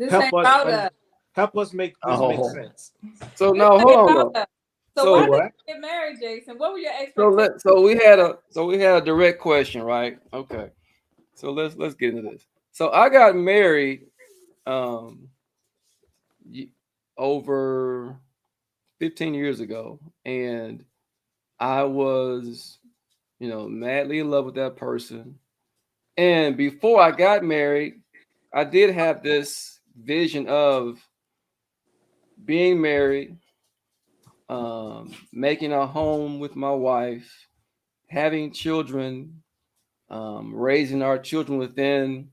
Help us make this make sense. So no, hold on. So why did you get married, Jason? What were your expectations? So we had a direct question, right? Okay. So let's get into this. So I got married over 15 years ago, and I was, madly in love with that person. And before I got married, I did have this vision of being married, making a home with my wife, having children, raising our children within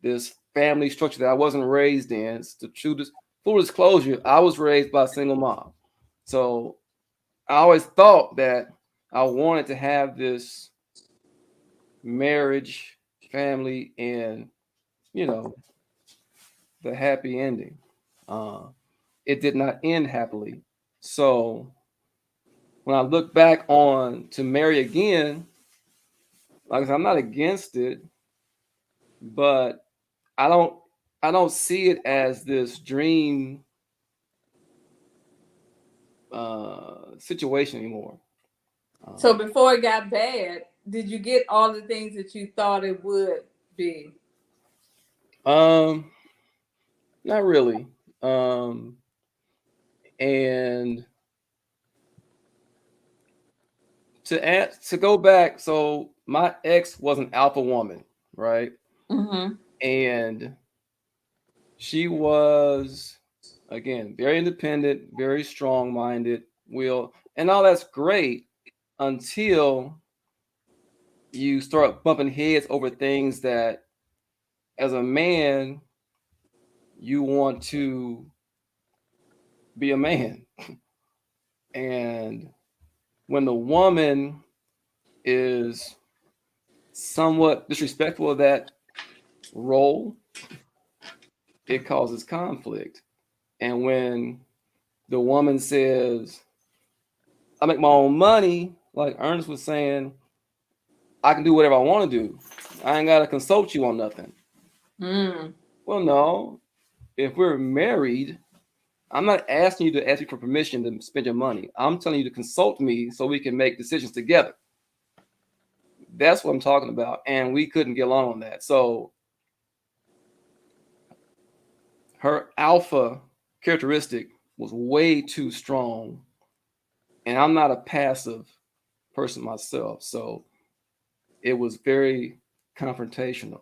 this family structure that I wasn't raised in. It's the truest full disclosure, I was raised by a single mom. So I always thought that I wanted to have this marriage, family, and, you know, the happy ending. It did not end happily. So when I look back on to marry again, like I said, I'm not against it, but I don't I don't see it as this dream situation anymore. So before it got bad, did you get all the things that you thought it would be? Not really. And to go back, so my ex was an alpha woman, right? Mm-hmm. And she was, again, very independent, very strong-minded, and all that's great until you start bumping heads over things that, as a man, you want to be a man. And when the woman is somewhat disrespectful of that role, it causes conflict. And when the woman says, I make my own money, like Ernest was saying, I can do whatever I want to do. I ain't got to consult you on nothing. Mm. Well, no. If we're married, I'm not asking you to ask me for permission to spend your money. I'm telling you to consult me so we can make decisions together. That's what I'm talking about. And we couldn't get along on that. So her alpha characteristic was way too strong. And I'm not a passive person myself. So it was very confrontational.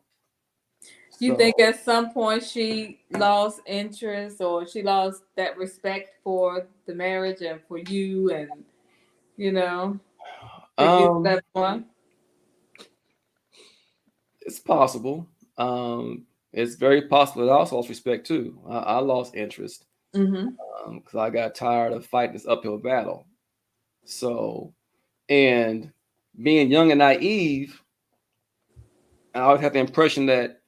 You think at some point she lost interest or she lost that respect for the marriage and for you and, you know, that one? It's possible. It's very possible that I also lost respect too. I lost interest because I got tired of fighting this uphill battle. So, and being young and naive, I always had the impression that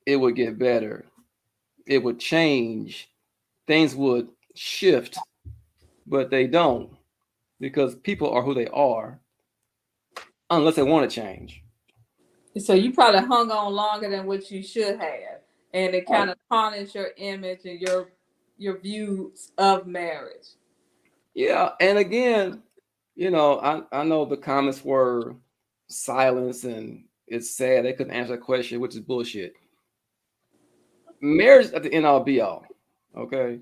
it would get better, it would change, things would shift, but they don't, because people are who they are unless they want to change. So you probably hung on longer than what you should have, and it kind of tarnished your image and your views of marriage. Yeah, and again, I know the comments were silence and it's sad they couldn't answer that question, which is bullshit. Marriage at the end all be all. Okay.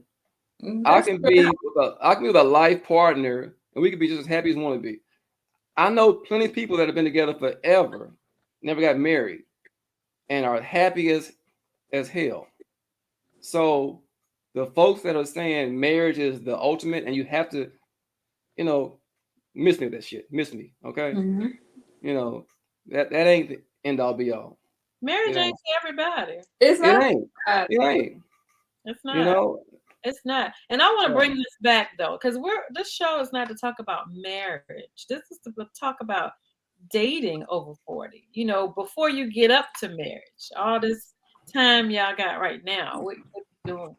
I can be with a life partner and we can be just as happy as we want to be. I know plenty of people that have been together forever, never got married, and are happy as hell. So the folks that are saying marriage is the ultimate and you have to, miss me with that shit. Miss me, okay? That ain't the end all be all. Marriage ain't for everybody. It's not. It ain't. It's not. It's not. And I want to bring this back though, because this show is not to talk about marriage. This is to talk about dating over 40. Before you get up to marriage, all this time y'all got right now. What you doing?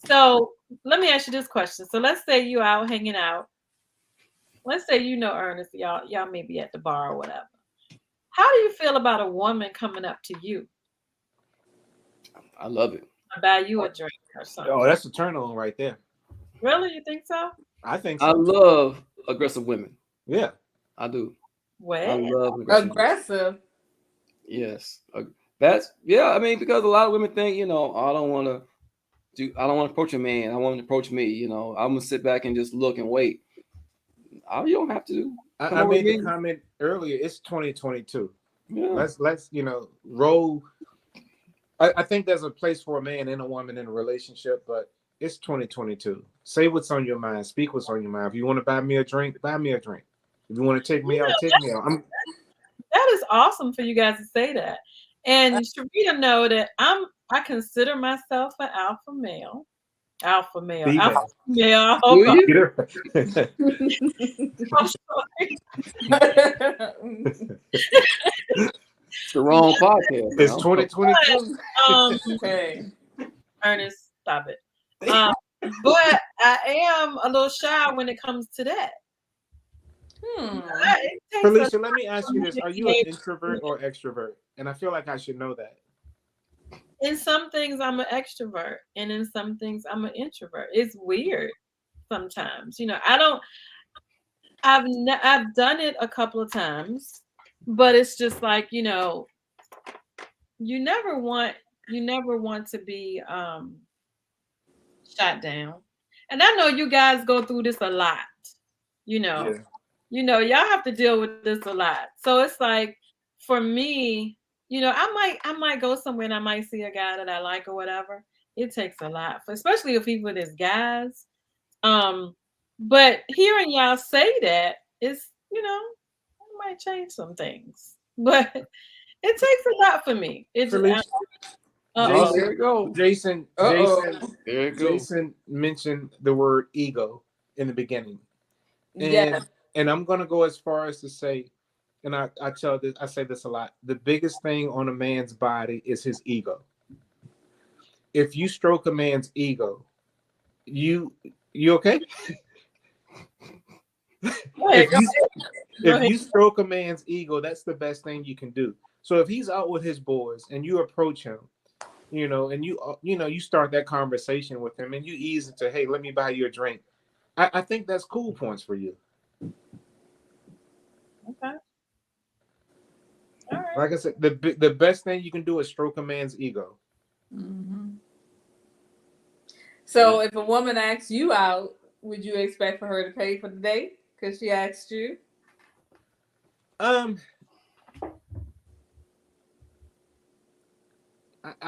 So let me ask you this question. So let's say you out hanging out. Let's say Ernest, y'all may be at the bar or whatever. How do you feel about a woman coming up to you? I love it. Buy you a drink or something. Oh, that's a turn on right there. Really? You think so? I think so. I love aggressive women. Yeah. I do. What? I love aggressive. Yes. Because a lot of women think, I don't want to approach a man. I want him to approach me. I'm gonna sit back and just look and wait. You don't have to. I made the comment earlier. It's 2022. Yeah. Let's roll. I think there's a place for a man and a woman in a relationship, but it's 2022. Say what's on your mind. Speak what's on your mind. If you want to buy me a drink, buy me a drink. If you want to take me out, take me out. That is awesome for you guys to say that. And Sharita know that I consider myself an alpha male. Alpha male. Female. Alpha male. Do you? Get her. I'm sorry. It's the wrong podcast. It's now. 2022. Hey. Ernest, stop it. But I am a little shy when it comes to that. It takes Felicia, let me ask you this. Are you an introvert or extrovert? And I feel like I should know that. In some things, I'm an extrovert, and in some things, I'm an introvert. It's weird sometimes. You know, I've done it a couple of times, but it's just like, you know, you never want to be shot down. And I know you guys go through this a lot, you know. Yeah. You know, y'all have to deal with this a lot. So it's like, for me, you know, I might go somewhere and I might see a guy that I like or whatever. It takes a lot, especially if he's with his guys. But hearing y'all say that is, you know, it might change some things. But it takes a lot for me. It's Felicia, Oh, there you go. Jason There you go. Jason mentioned the word ego in the beginning. And Yeah. and I'm gonna go as far as to say, and I say this a lot, the biggest thing on a man's body is his ego. If you stroke a man's ego, you okay? If you stroke a man's ego, that's the best thing you can do. So if he's out with his boys and you approach him, you know, and you start that conversation with him and you ease into, hey, let me buy you a drink. I think that's cool points for you. Okay. All right. Like I said, the best thing you can do is stroke a man's ego. Mm-hmm. So if a woman asks you out, would you expect for her to pay for the date because she asked you? I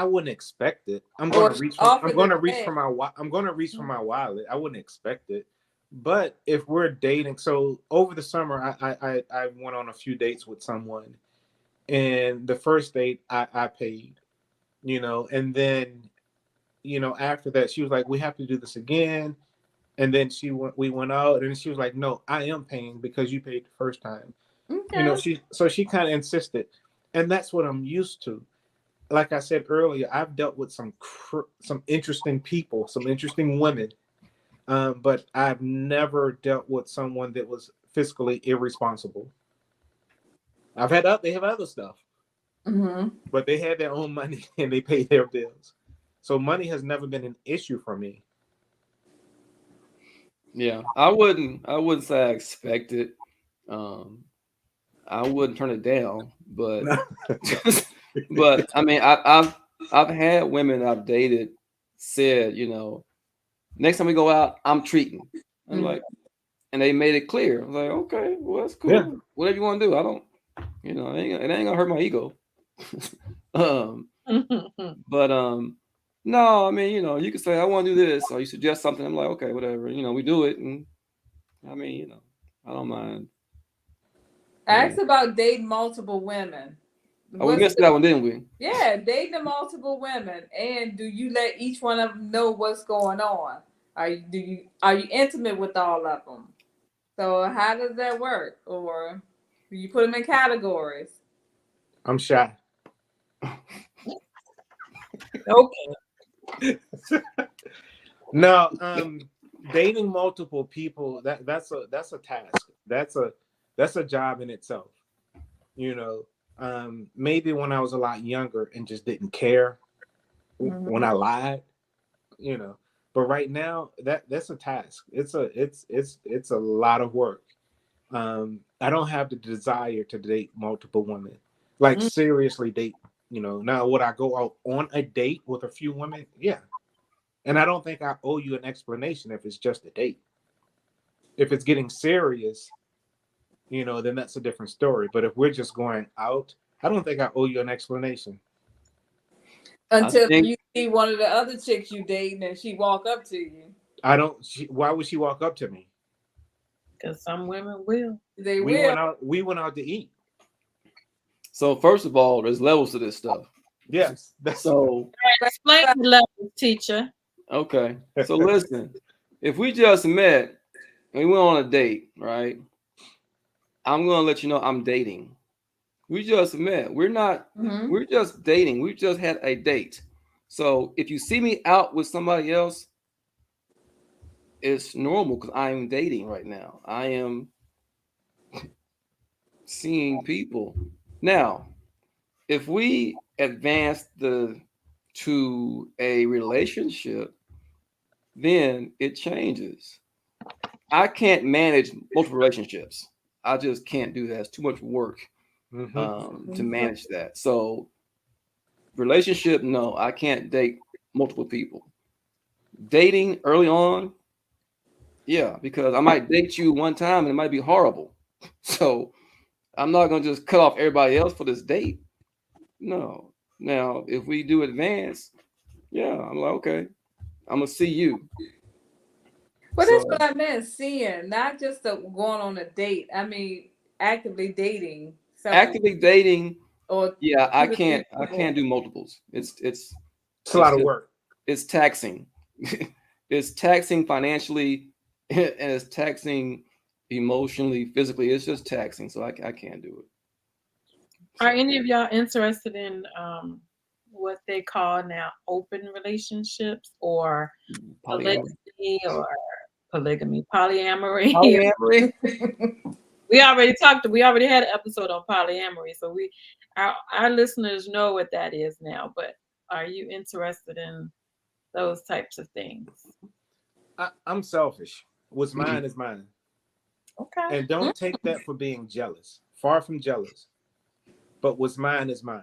wouldn't expect it. I'm gonna reach for my wallet. I wouldn't expect it. But if we're dating, so over the summer I went on a few dates with someone, and the first date I paid, you know, and then, you know, after that she was like, we have to do this again. And then we went out and she was like, no, I am paying because you paid the first time. Okay. You know, she kind of insisted. And that's what I'm used to. Like I said earlier, I've dealt with some interesting people, some interesting women, but I've never dealt with someone that was fiscally irresponsible. They have other stuff, but they had their own money and they paid their bills. So money has never been an issue for me. Yeah, I wouldn't say I expect it. I wouldn't turn it down, but but I mean, I've had women I've dated said, you know, next time we go out, I'm treating. I'm like, and they made it clear. I was like, okay, well, that's cool. Yeah. Whatever you want to do. I don't, you know, it ain't gonna hurt my ego. But no, I mean, you know, you can say I want to do this, or you suggest something. I'm like, okay, whatever. You know, we do it, and I mean, you know, I don't mind. Ask about dating multiple women. Oh, we missed that one, didn't we? Yeah, dating multiple women, and do you let each one of them know what's going on? Are you intimate with all of them? So how does that work? Or do you put them in categories? I'm shy. Okay. No, dating multiple people, that's a task. That's a job in itself. You know, maybe when I was a lot younger and just didn't care when I lied, you know. But right now, that's a task. It's a lot of work. I don't have the desire to date multiple women, like seriously date. You know, now would I go out on a date with a few women? Yeah. And I don't think I owe you an explanation if it's just a date. If it's getting serious, you know, then that's a different story. But if we're just going out, I don't think I owe you an explanation. Until you see one of the other chicks you dating and she walk up to you. Why would she walk up to me? Because some women will. We went out to eat. So first of all, there's levels to this stuff. Yes. So explain the levels, teacher. Okay. So listen, if we just met and we went on a date, right? I'm gonna let you know I'm dating. We just met. We're not. Mhm. We're just dating. We just had a date. So if you see me out with somebody else, it's normal because I am dating right now. I am seeing people. Now, if we advance to a relationship, then it changes. I can't manage multiple relationships. I just can't do that. It's too much work to manage that. So relationship, no, I can't date multiple people. Dating early on, yeah, because I might date you one time and it might be horrible. So I'm not gonna just cut off everybody else for this date. No. Now, if we do advance, yeah, I'm like, okay, I'm gonna see you. But So that's what I meant, seeing, not just going on a date. I mean, actively dating someone. actively dating, Or yeah, I 2 to 3 can't people. do multiples. It's It's a lot of work. it's taxing. It's taxing financially and it's taxing emotionally, physically. It's just taxing. So I can't do it. Are So, any of y'all interested in what they call now open relationships or polyamory. polyamory? Polyamory? We already had an episode on polyamory, so our listeners know what that is now. But are you interested in those types of things? I'm selfish. What's mine is mine. Okay. And don't take that for being jealous. Far from jealous. But what's mine is mine.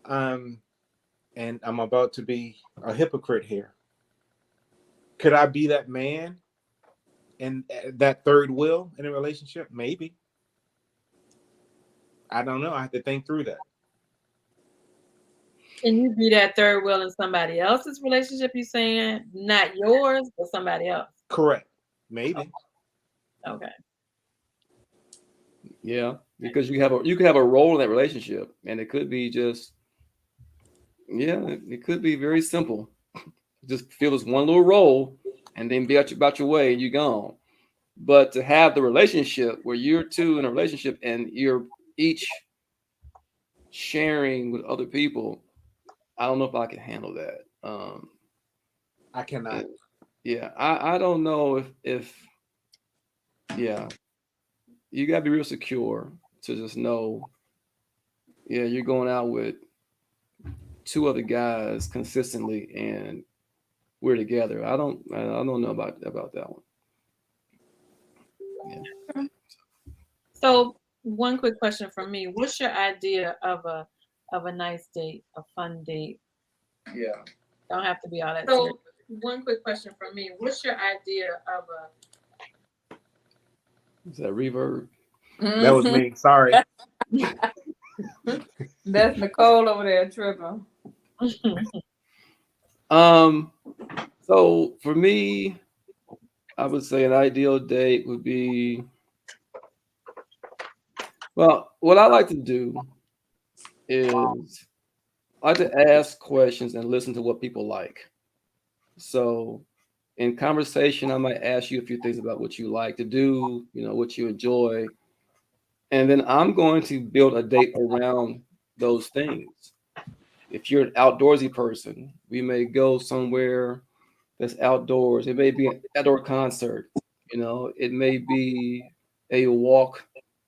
And I'm about to be a hypocrite here. Could I be that man and that third wheel in a relationship? Maybe. I don't know. I have to think through that. Can you be that third wheel in somebody else's relationship? You saying not yours, but somebody else? Correct. Maybe. Okay. Yeah, because you can have a role in that relationship, and it could be just it could be very simple. Just fill this one little role, and then be about your way, and you're gone. But to have the relationship where you're two in a relationship and you're each sharing with other people, I don't know if I can handle that. I cannot. Yeah, I don't know if you gotta be real secure to just know, you're going out with two other guys consistently and we're together. I don't know about that one. Yeah. So one quick question from me: what's your idea of a nice date, a fun date? Yeah. Don't have to be all that. So one quick question from me: what's your idea of a? Is that reverb? That was me. Sorry. That's Nicole over there tripping. So for me, I would say an ideal date would be, well, what I like to do is I like to ask questions and listen to what people like. So in conversation, I might ask you a few things about what you like to do, what you enjoy. And then I'm going to build a date around those things. If you're an outdoorsy person, we may go somewhere that's outdoors. It may be an outdoor concert. It may be a walk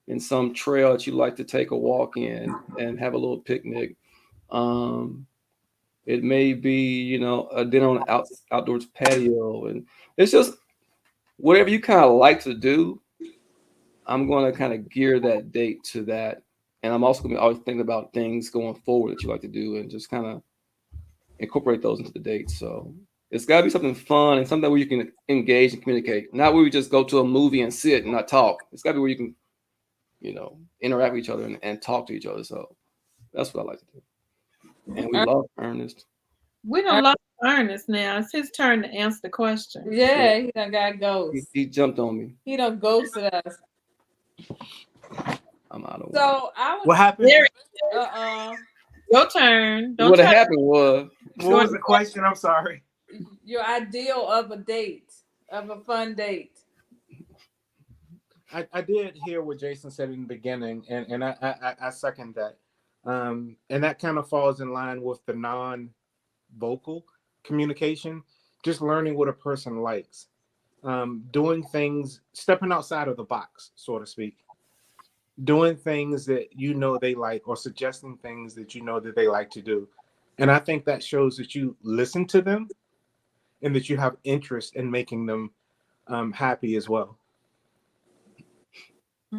in some trail that you like to take a walk in and have a little picnic. It may be, a dinner on an outdoors patio. And it's just whatever you kind of like to do, I'm going to kind of gear that date to that. And I'm also going to be always thinking about things going forward that you like to do and just kind of incorporate those into the date. So it's got to be something fun and something where you can engage and communicate. Not where we just go to a movie and sit and not talk. It's got to be where you can, interact with each other and talk to each other. So that's what I like to do. And we love Ernest. We don't love Ernest now. It's his turn to answer the question. Yeah, he done got ghosts. He jumped on me. He done ghosted us. I'm out of So I was. What happened? Your turn. What happened was. What was the question? I'm sorry. your ideal of a date, of a fun date? I did hear what Jason said in the beginning, and I second that. And that kind of falls in line with the non-vocal communication, just learning what a person likes, doing things, stepping outside of the box, so to speak, doing things that you know they like, or suggesting things that you know that they like to do. And I think that shows that you listen to them and that you have interest in making them happy as well.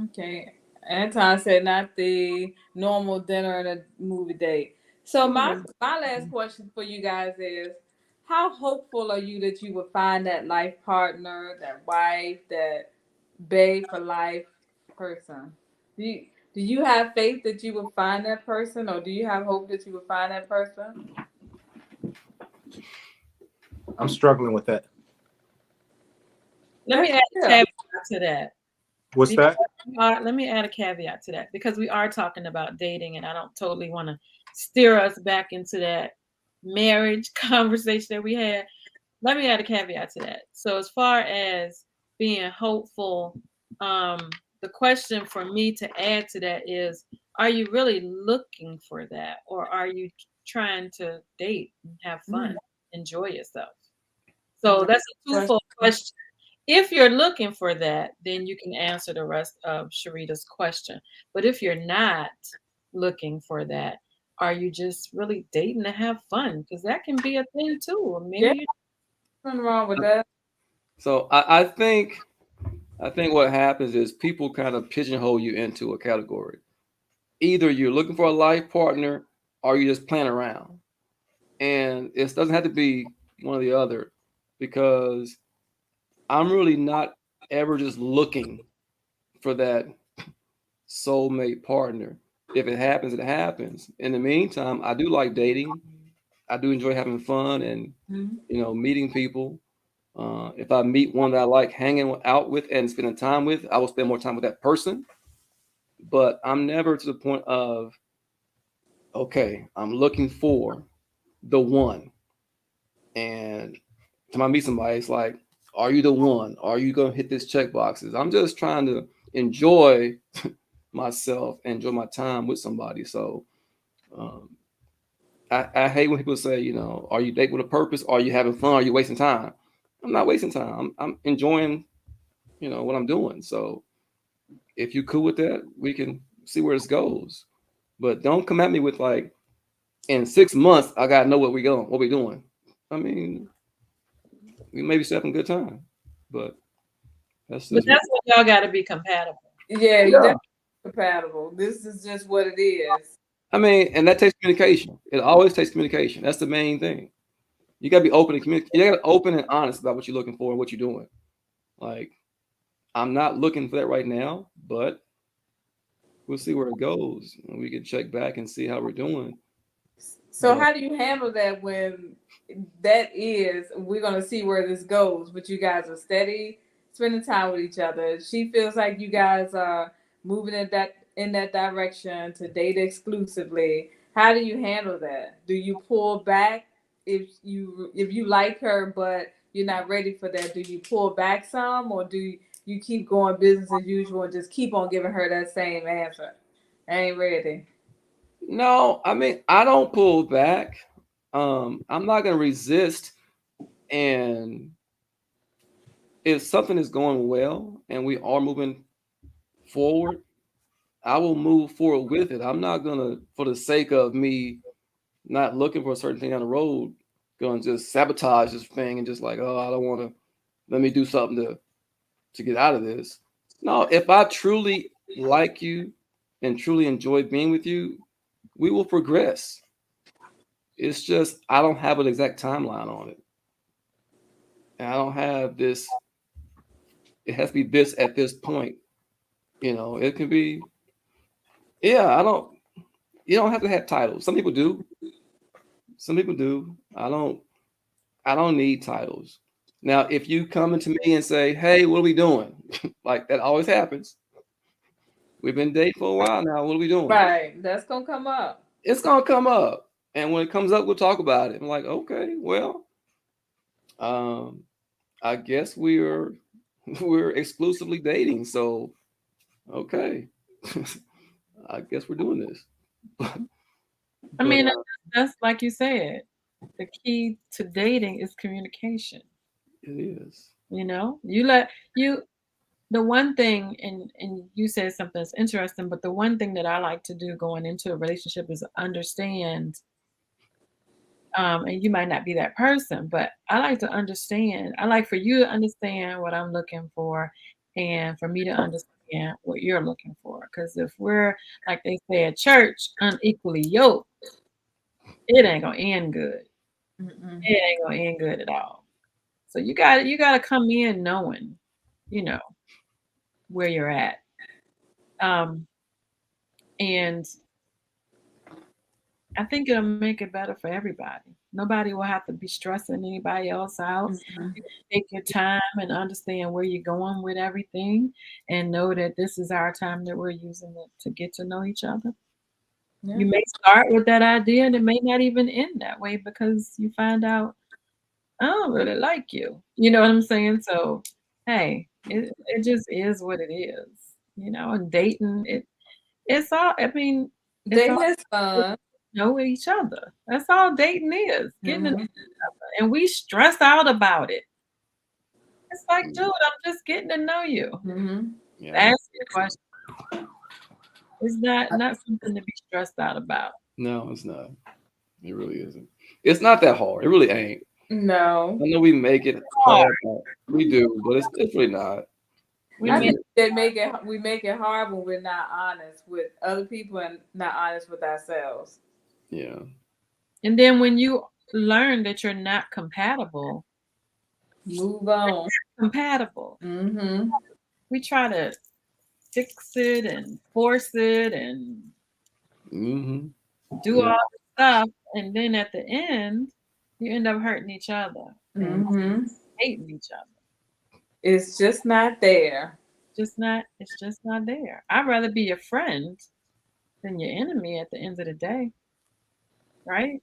Okay. Anton said not the normal dinner and a movie date. So my last question for you guys is, how hopeful are you that you will find that life partner, that wife, that babe for life person? Do you have faith that you will find that person, or do you have hope that you will find that person? I'm struggling with that. Let me add a caveat to that. What's that? Let me add a caveat to that, because we are talking about dating, and I don't totally want to steer us back into that marriage conversation that we had. Let me add a caveat to that. So as far as being hopeful, the question for me to add to that is, are you really looking for that, or are you trying to date and have fun, enjoy yourself? So that's a twofold question. If you're looking for that, then you can answer the rest of Sharita's question. But if you're not looking for that, are you just really dating to have fun? Because that can be a thing too. Maybe nothing wrong with that. So I think what happens is people kind of pigeonhole you into a category. Either you're looking for a life partner, or you're just playing around. And it doesn't have to be one or the other, because I'm really not ever just looking for that soulmate partner. If it happens, it happens. In the meantime, I do like dating. I do enjoy having fun and meeting people. If I meet one that I like hanging out with and spending time with, I will spend more time with that person. But I'm never to the point of, okay, I'm looking for the one. And time I meet somebody, it's like, are you the one? Are you going to hit this check boxes? I'm just trying to enjoy myself, enjoy my time with somebody. So I hate when people say, are you dating with a purpose? Are you having fun? Are you wasting time? I'm not wasting time. I'm enjoying, what I'm doing. So if you're cool with that, we can see where this goes. But don't come at me with like, in 6 months, I gotta know what we're doing. I mean, we may be having a good time, but that's when y'all got to be compatible. Yeah, you're definitely compatible. This is just what it is. I mean, and that takes communication. It always takes communication. That's the main thing. You gotta be open and communicate. You gotta be open and honest about what you're looking for and what you're doing. Like, I'm not looking for that right now, but we'll see where it goes, and we can check back and see how we're doing. So how do you handle that when we're going to see where this goes, but you guys are steady spending time with each other? She feels like you guys are moving in that direction to date exclusively. How do you handle that? Do you pull back if you like her but you're not ready for that? Do you pull back some, or do you keep going business as usual and just keep on giving her that same answer? I ain't ready. No, I mean, I don't pull back. I'm not gonna resist, and if something is going well and we are moving forward, I will move forward with it. I'm not gonna, for the sake of me not looking for a certain thing on the road, gonna just sabotage this thing and just like, oh, I don't want to. Let me do something to get out of this. No, if I truly like you and truly enjoy being with you, we will progress. It's just I don't have an exact timeline on it. And I don't have this, it has to be this at this point. It can be, you don't have to have titles. Some people do. Some people do. I don't need titles. Now, if you come into me and say, hey, what are we doing? Like that always happens. We've been dating for a while now. What are we doing? Right. That's going to come up. It's going to come up. And when it comes up, we'll talk about it. I'm like, okay, well, I guess we're exclusively dating. So, okay, I guess we're doing this. I mean, that's like you said, the key to dating is communication. It is. You know, the one thing, and you said something that's interesting, but the one thing that I like to do going into a relationship is understand. And you might not be that person, but I like to understand. I like for you to understand what I'm looking for, and for me to understand what you're looking for. Because if we're, like they say at church, unequally yoked, it ain't gonna end good. It ain't gonna end good at all. So you gotta come in knowing, you know, where you're at. And I think it'll make it better for everybody. Nobody will have to be stressing anybody else out. You take your time and understand where you're going with everything, and know that this is our time that we're using it to get to know each other. Yeah. You may start with that idea and it may not even end that way, because you find out, I don't really like you. You know what I'm saying? So, hey, it just is what it is. You know, and dating, it's all, I mean, it's all Dating is fun. know each other. That's all dating is. Getting to know Mhm. each other. And we stress out about it. It's like, dude, I'm just getting to know you. Mhm. Yeah. That's the question. It's not something to be stressed out about. No, it's not. It really isn't. It's not that hard. It really ain't. No. I know we make it hard. We do, but it's really not. We I make think we make it hard when we're not honest with other people and not honest with ourselves. Yeah. And then when you learn that you're not compatible, Move on. compatible. Mm-hmm. We try to fix it and force it and do all the stuff, and then at the end, you end up hurting each other and Mm-hmm. hating each other. It's just not there. It's just not there. I'd rather be your friend than your enemy at the end of the day, right?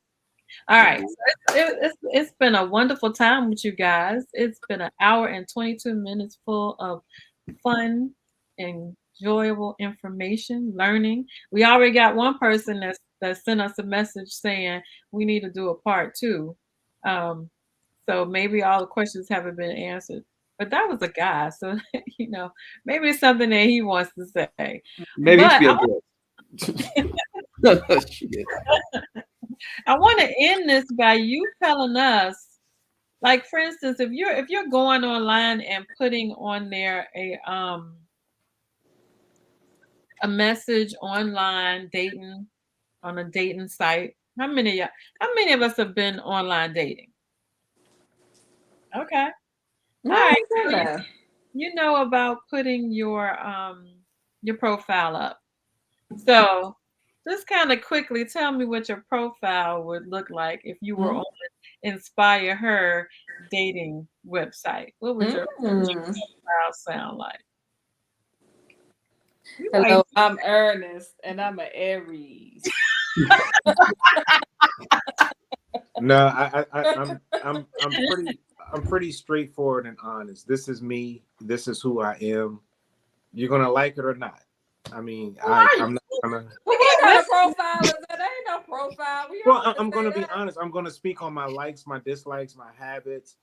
All right. So it's been a wonderful time with you guys. It's been an hour and 22 minutes full of fun, enjoyable information, learning. We already got one person that sent us a message saying we need to do a part 2. So maybe all the questions haven't been answered. But that was a guy, so you know, maybe it's something that he wants to say. Maybe But it should be a girl. Shit. I want to end this by you telling us, like, for instance, if you're going online and putting on there a message online, dating on a dating site. How many of us have been online dating? Okay. All right. So you know about putting your profile up. So just kind of quickly tell me what your profile would look like if you were on Inspire Her dating website. What would your profile sound like? Hello, I'm Ernest, and I'm an Aries. No, I'm pretty straightforward and honest. This is me. This is who I am. You're gonna like it or not. I mean, I'm not gonna. What kind of profile is that? Ain't no profile. Well, I'm gonna be honest. I'm gonna speak on my likes, my dislikes, my habits.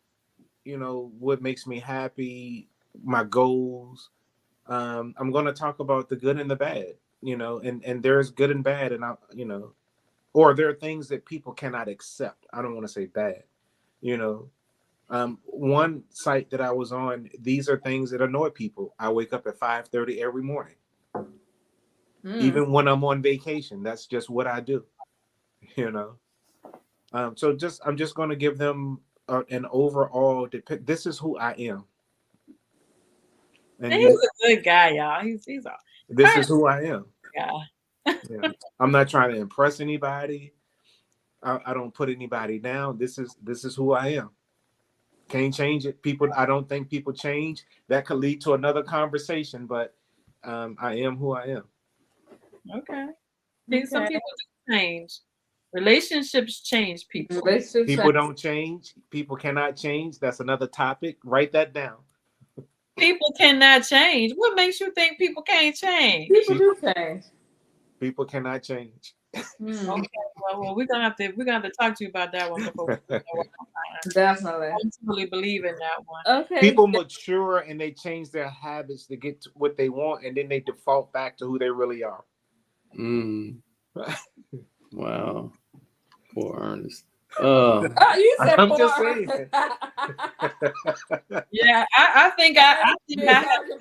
You know, what makes me happy, my goals. I'm gonna talk about the good and the bad. You know, and there's good and bad, and or there are things that people cannot accept. I don't want to say bad. You know, one site that I was on, these are things that annoy people. I wake up at 5:30 every morning. Even when I'm on vacation, that's just what I do. You know, so I'm just going to give them an overall. This is who I am. And he's a good guy, y'all. This is who I am. Yeah. Yeah. I'm not trying to impress anybody. I don't put anybody down. This is who I am. Can't change it. I don't think people change. That could lead to another conversation, but I am who I am. Okay. Some people do change, Relationships change people. People don't change. People cannot change. That's another topic. Write that down. People cannot change. What makes you think people can't change? People do change. People cannot change. Okay, well, we're gonna have to talk to you about that one before. Definitely. I totally believe in that one. Okay. People mature and they change their habits to get to what they want, and then they default back to who they really are. Wow. Poor Ernest. You said I'm just saying. Yeah, I think I have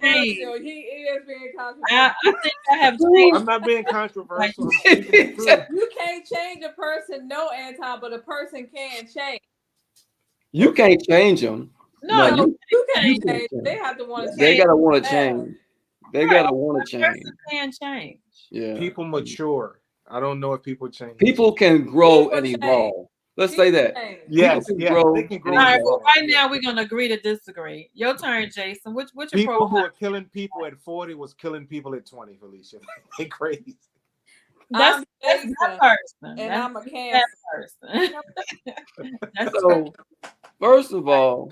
changed. He is being controversial. I think I have changed. I'm not being controversial. I'm speaking the truth. You can't change a person, no, Anton, but a person can change. You can't change them. No, you can't can change. They have to want to change. They gotta want to change. They gotta want to change. Person can change. Yeah. People mature. I don't know if people change. People can grow People and change. evolve. Let's say that. Yes, People can yes, grow they can grow. All right, and well, evolve. right now we're gonna agree to disagree. Your turn, Jason. Which your People who profile? are killing people at 40 was killing people at 20, Felicia. They crazy. That's Jason, that person. and That's I'm a that Cancer. person. That's So, first of all,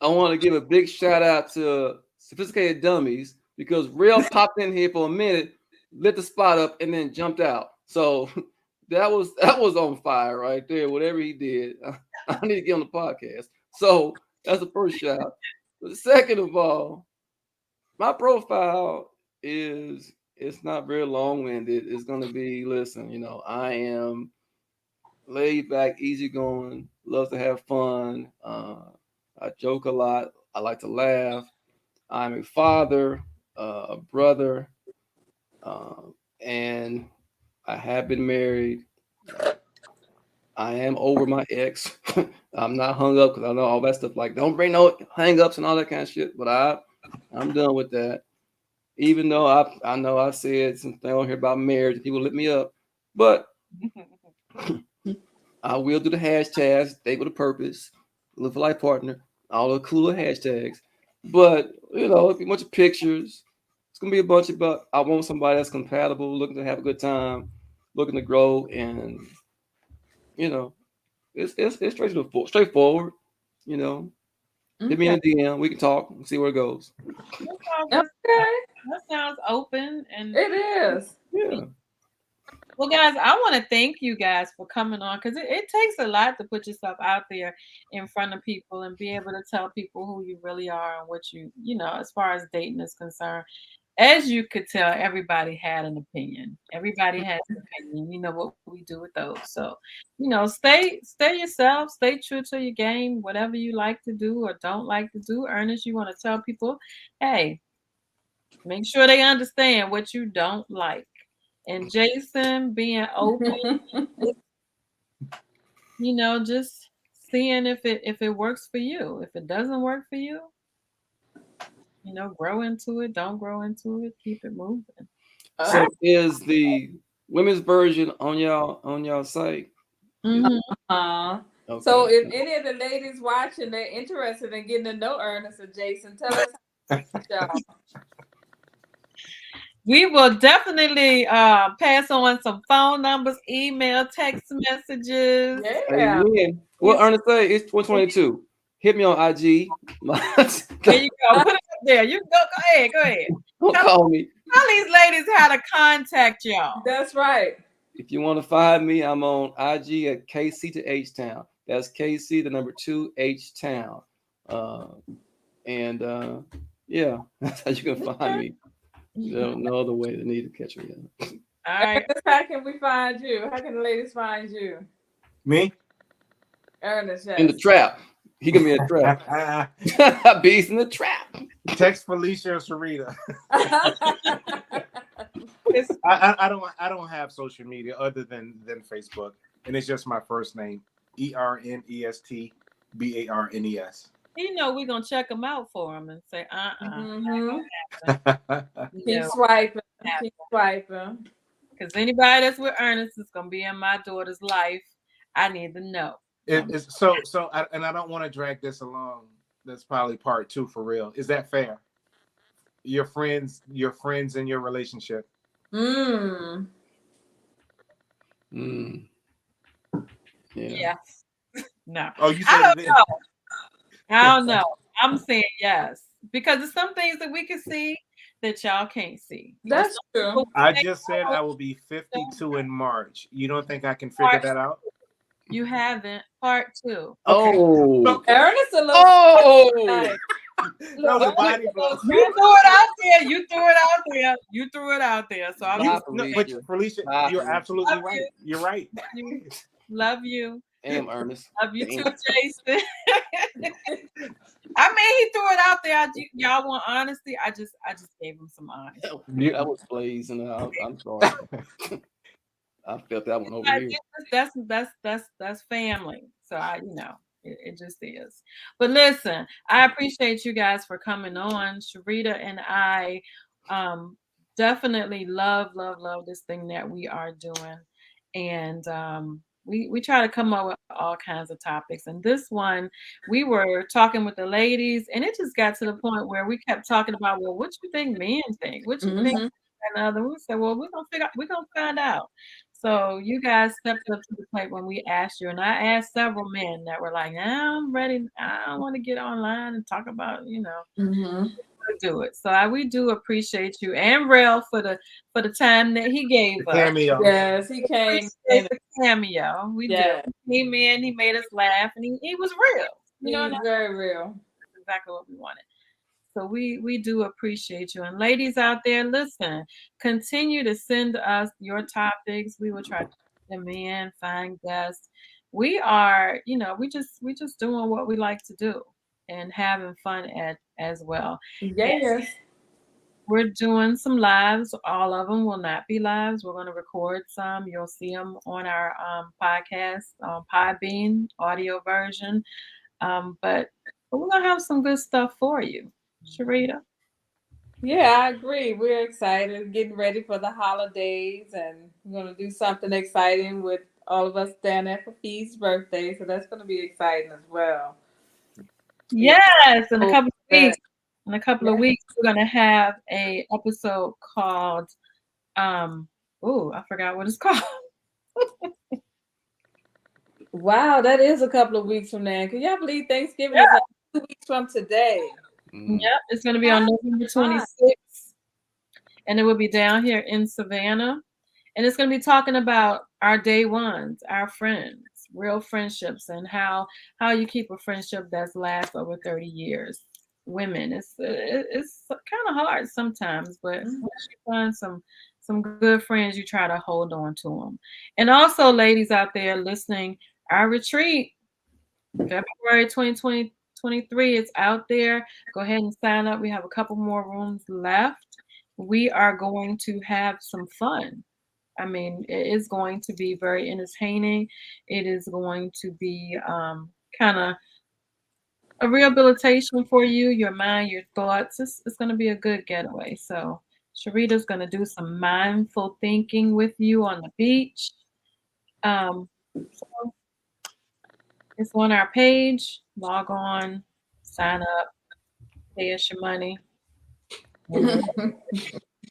I want to give a big shout out to Sophisticated Dummies because Real popped in here for a minute, lit the spot up, and then jumped out. So that was on fire right there. Whatever he did, I need to get on the podcast. So that's the first shout. But second of all, my profile it's not very long-winded. It's gonna be, listen, I am laid back, easygoing, love to have fun. I joke a lot. I like to laugh. I'm a father, a brother, and I have been married. I am over my ex. I'm not hung up because I know all that stuff. Like, don't bring no hang-ups and all that kind of shit. But I'm done with that. Even though I know I said something on here about marriage, and people lit me up, but I will do the hashtags, date with a purpose, live for life partner, all the cooler hashtags. But it'll be a bunch of pictures. It's gonna be a bunch of, but I want somebody that's compatible, looking to have a good time, looking to grow, and it's straightforward. Hit me in a DM. We can talk and see where it goes. Okay. That sounds open, and It is. Yeah. well, guys, I want to thank you guys for coming on because it takes a lot to put yourself out there in front of people and be able to tell people who you really are and what as far as dating is concerned. As you could tell, everybody had an opinion. Everybody has an opinion. You know what we do with those. So, stay yourself, stay true to your game, whatever you like to do or don't like to do. Ernest, you want to tell people, hey, make sure they understand what you don't like. And Jason being open, just seeing if it works for you. If it doesn't work for you, grow into it, don't grow into it, keep it moving. So is the women's version on y'all site? Mm-hmm. Okay. So if any of the ladies watching, they're interested in getting to know Ernest or Jason, tell us how to we will definitely pass on some phone numbers, email, text messages. Yeah. Well, Ernest say it's 2022. Hit me on IG. There you go. Put it up there. You go ahead. Don't call me. Tell these ladies how to contact y'all. That's right. If you want to find me, I'm on IG at KC to H Town. That's KC, the number 2 H Town. Yeah, that's how you can find me. No other way to need to catch me. All right. Ernest, how can we find you? How can the ladies find you? Me? Ernest, yes. In the trap. He can be a trap. Beast in the trap. Text Felicia or Sarita. I don't have social media other than Facebook, and it's just my first name, ErnestBarnes. We're gonna check them out for them and say, Keep swiping. Keep swiping. Because anybody that's with Ernest is gonna be in my daughter's life. I need to know. I don't want to drag this along. That's probably part 2 for real. Is that fair? Your friends in your relationship. Yeah. No. Oh, you I said don't it. know. I don't know. I'm saying yes because there's some things that we can see that y'all can't see. That's true. I just said I will be 52 in March. You don't think I can figure that out? You haven't. Part 2. Oh. Ernest a little. Oh. No, the body blow. You threw it out there. You threw it out there. You threw it out there. So I'm Bye, No, Felicia. but Felicia, Bye, you're Felicia. absolutely Love right. You're right. Love you. Damn, Ernest. Love you too, Damn. Jason. I mean, he threw it out there. Y'all want honesty? I just gave him some honesty. That was blazing. I'm sorry. I felt that one over here. That's family. So it just is. But listen, I appreciate you guys for coming on. Sharita and I definitely love this thing that we are doing. And we try to come up with all kinds of topics. And this one, we were talking with the ladies, and it just got to the point where we kept talking about, well, what you think men think? What you think? And other, we said, well, we're gonna find out. So you guys stepped up to the plate when we asked you, and I asked several men that were like, I'm ready. I don't want to get online and talk about, do it. So we do appreciate you and Rel for the time that he gave us. Cameo. Yes, he came. The cameo. We did. He came in, he made us laugh, and he was real. He's very real. That's exactly what we wanted. So we do appreciate you. And ladies out there, listen, continue to send us your topics. We will try to put them in, find guests. We are, we just doing what we like to do and having fun as well. Yes. We're doing some lives. All of them will not be lives. We're going to record some. You'll see them on our podcast, Podbean audio version. But we're going to have some good stuff for you. Sharita? Yeah, I agree. We're excited, getting ready for the holidays, and we're going to do something exciting with all of us down there for Fee's birthday. So that's going to be exciting as well. Yes, in a couple of weeks. In a couple of weeks, we're going to have a episode called, I forgot what it's called. Wow, that is a couple of weeks from now. Can y'all believe Thanksgiving is like 2 weeks from today? Yep, it's going to be on November 26th. And it will be down here in Savannah. And it's going to be talking about our day ones, our friends, real friendships, and how you keep a friendship that's lasts over 30 years. Women, it's kind of hard sometimes, but once you find some good friends, you try to hold on to them. And also, ladies out there listening, our retreat, February 2023, it's out there. Go ahead and sign up. We have a couple more rooms left. We are going to have some fun. I mean, it is going to be very entertaining. It is going to be kind of a rehabilitation for you, your mind, your thoughts. It's going to be a good getaway. So Sharita's going to do some mindful thinking with you on the beach. So it's on our page. Log on, sign up, pay us your money.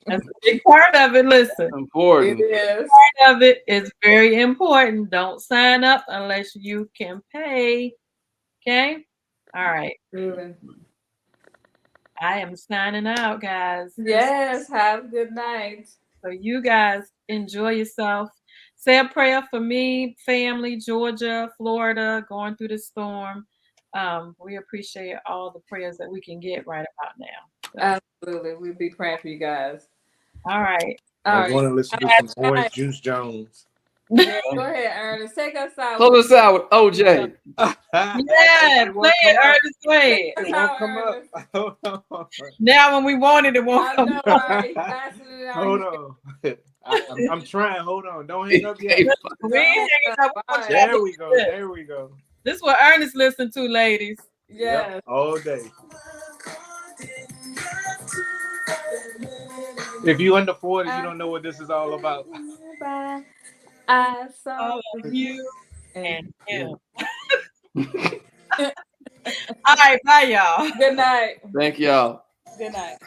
That's a big part of it. Listen, important. It is. Part of it is very important. Don't sign up unless you can pay. Okay? All right. I am signing out, guys. Yes, have a good night. So you guys enjoy yourself. Say a prayer for me, family, Georgia, Florida, going through the storm. We appreciate all the prayers that we can get right about now. So. Absolutely. We'll be praying for you guys. All right. I want to listen to some Orange Juice Jones. Yeah, go ahead, Ernest. Take us out. Close us out with OJ. Yeah, play it, Ernest. Play it. It won't come up. Now, when we want it, it won't come up. Right. Hold on. I'm trying. Hold on. Don't hang up yet. There we go. There we go. This is what Ernest listened to, ladies. Yeah. Yep, all day. If you under 40, you don't know what this is all about. I saw you and him. All right, bye, y'all. Good night. Thank y'all. Good night.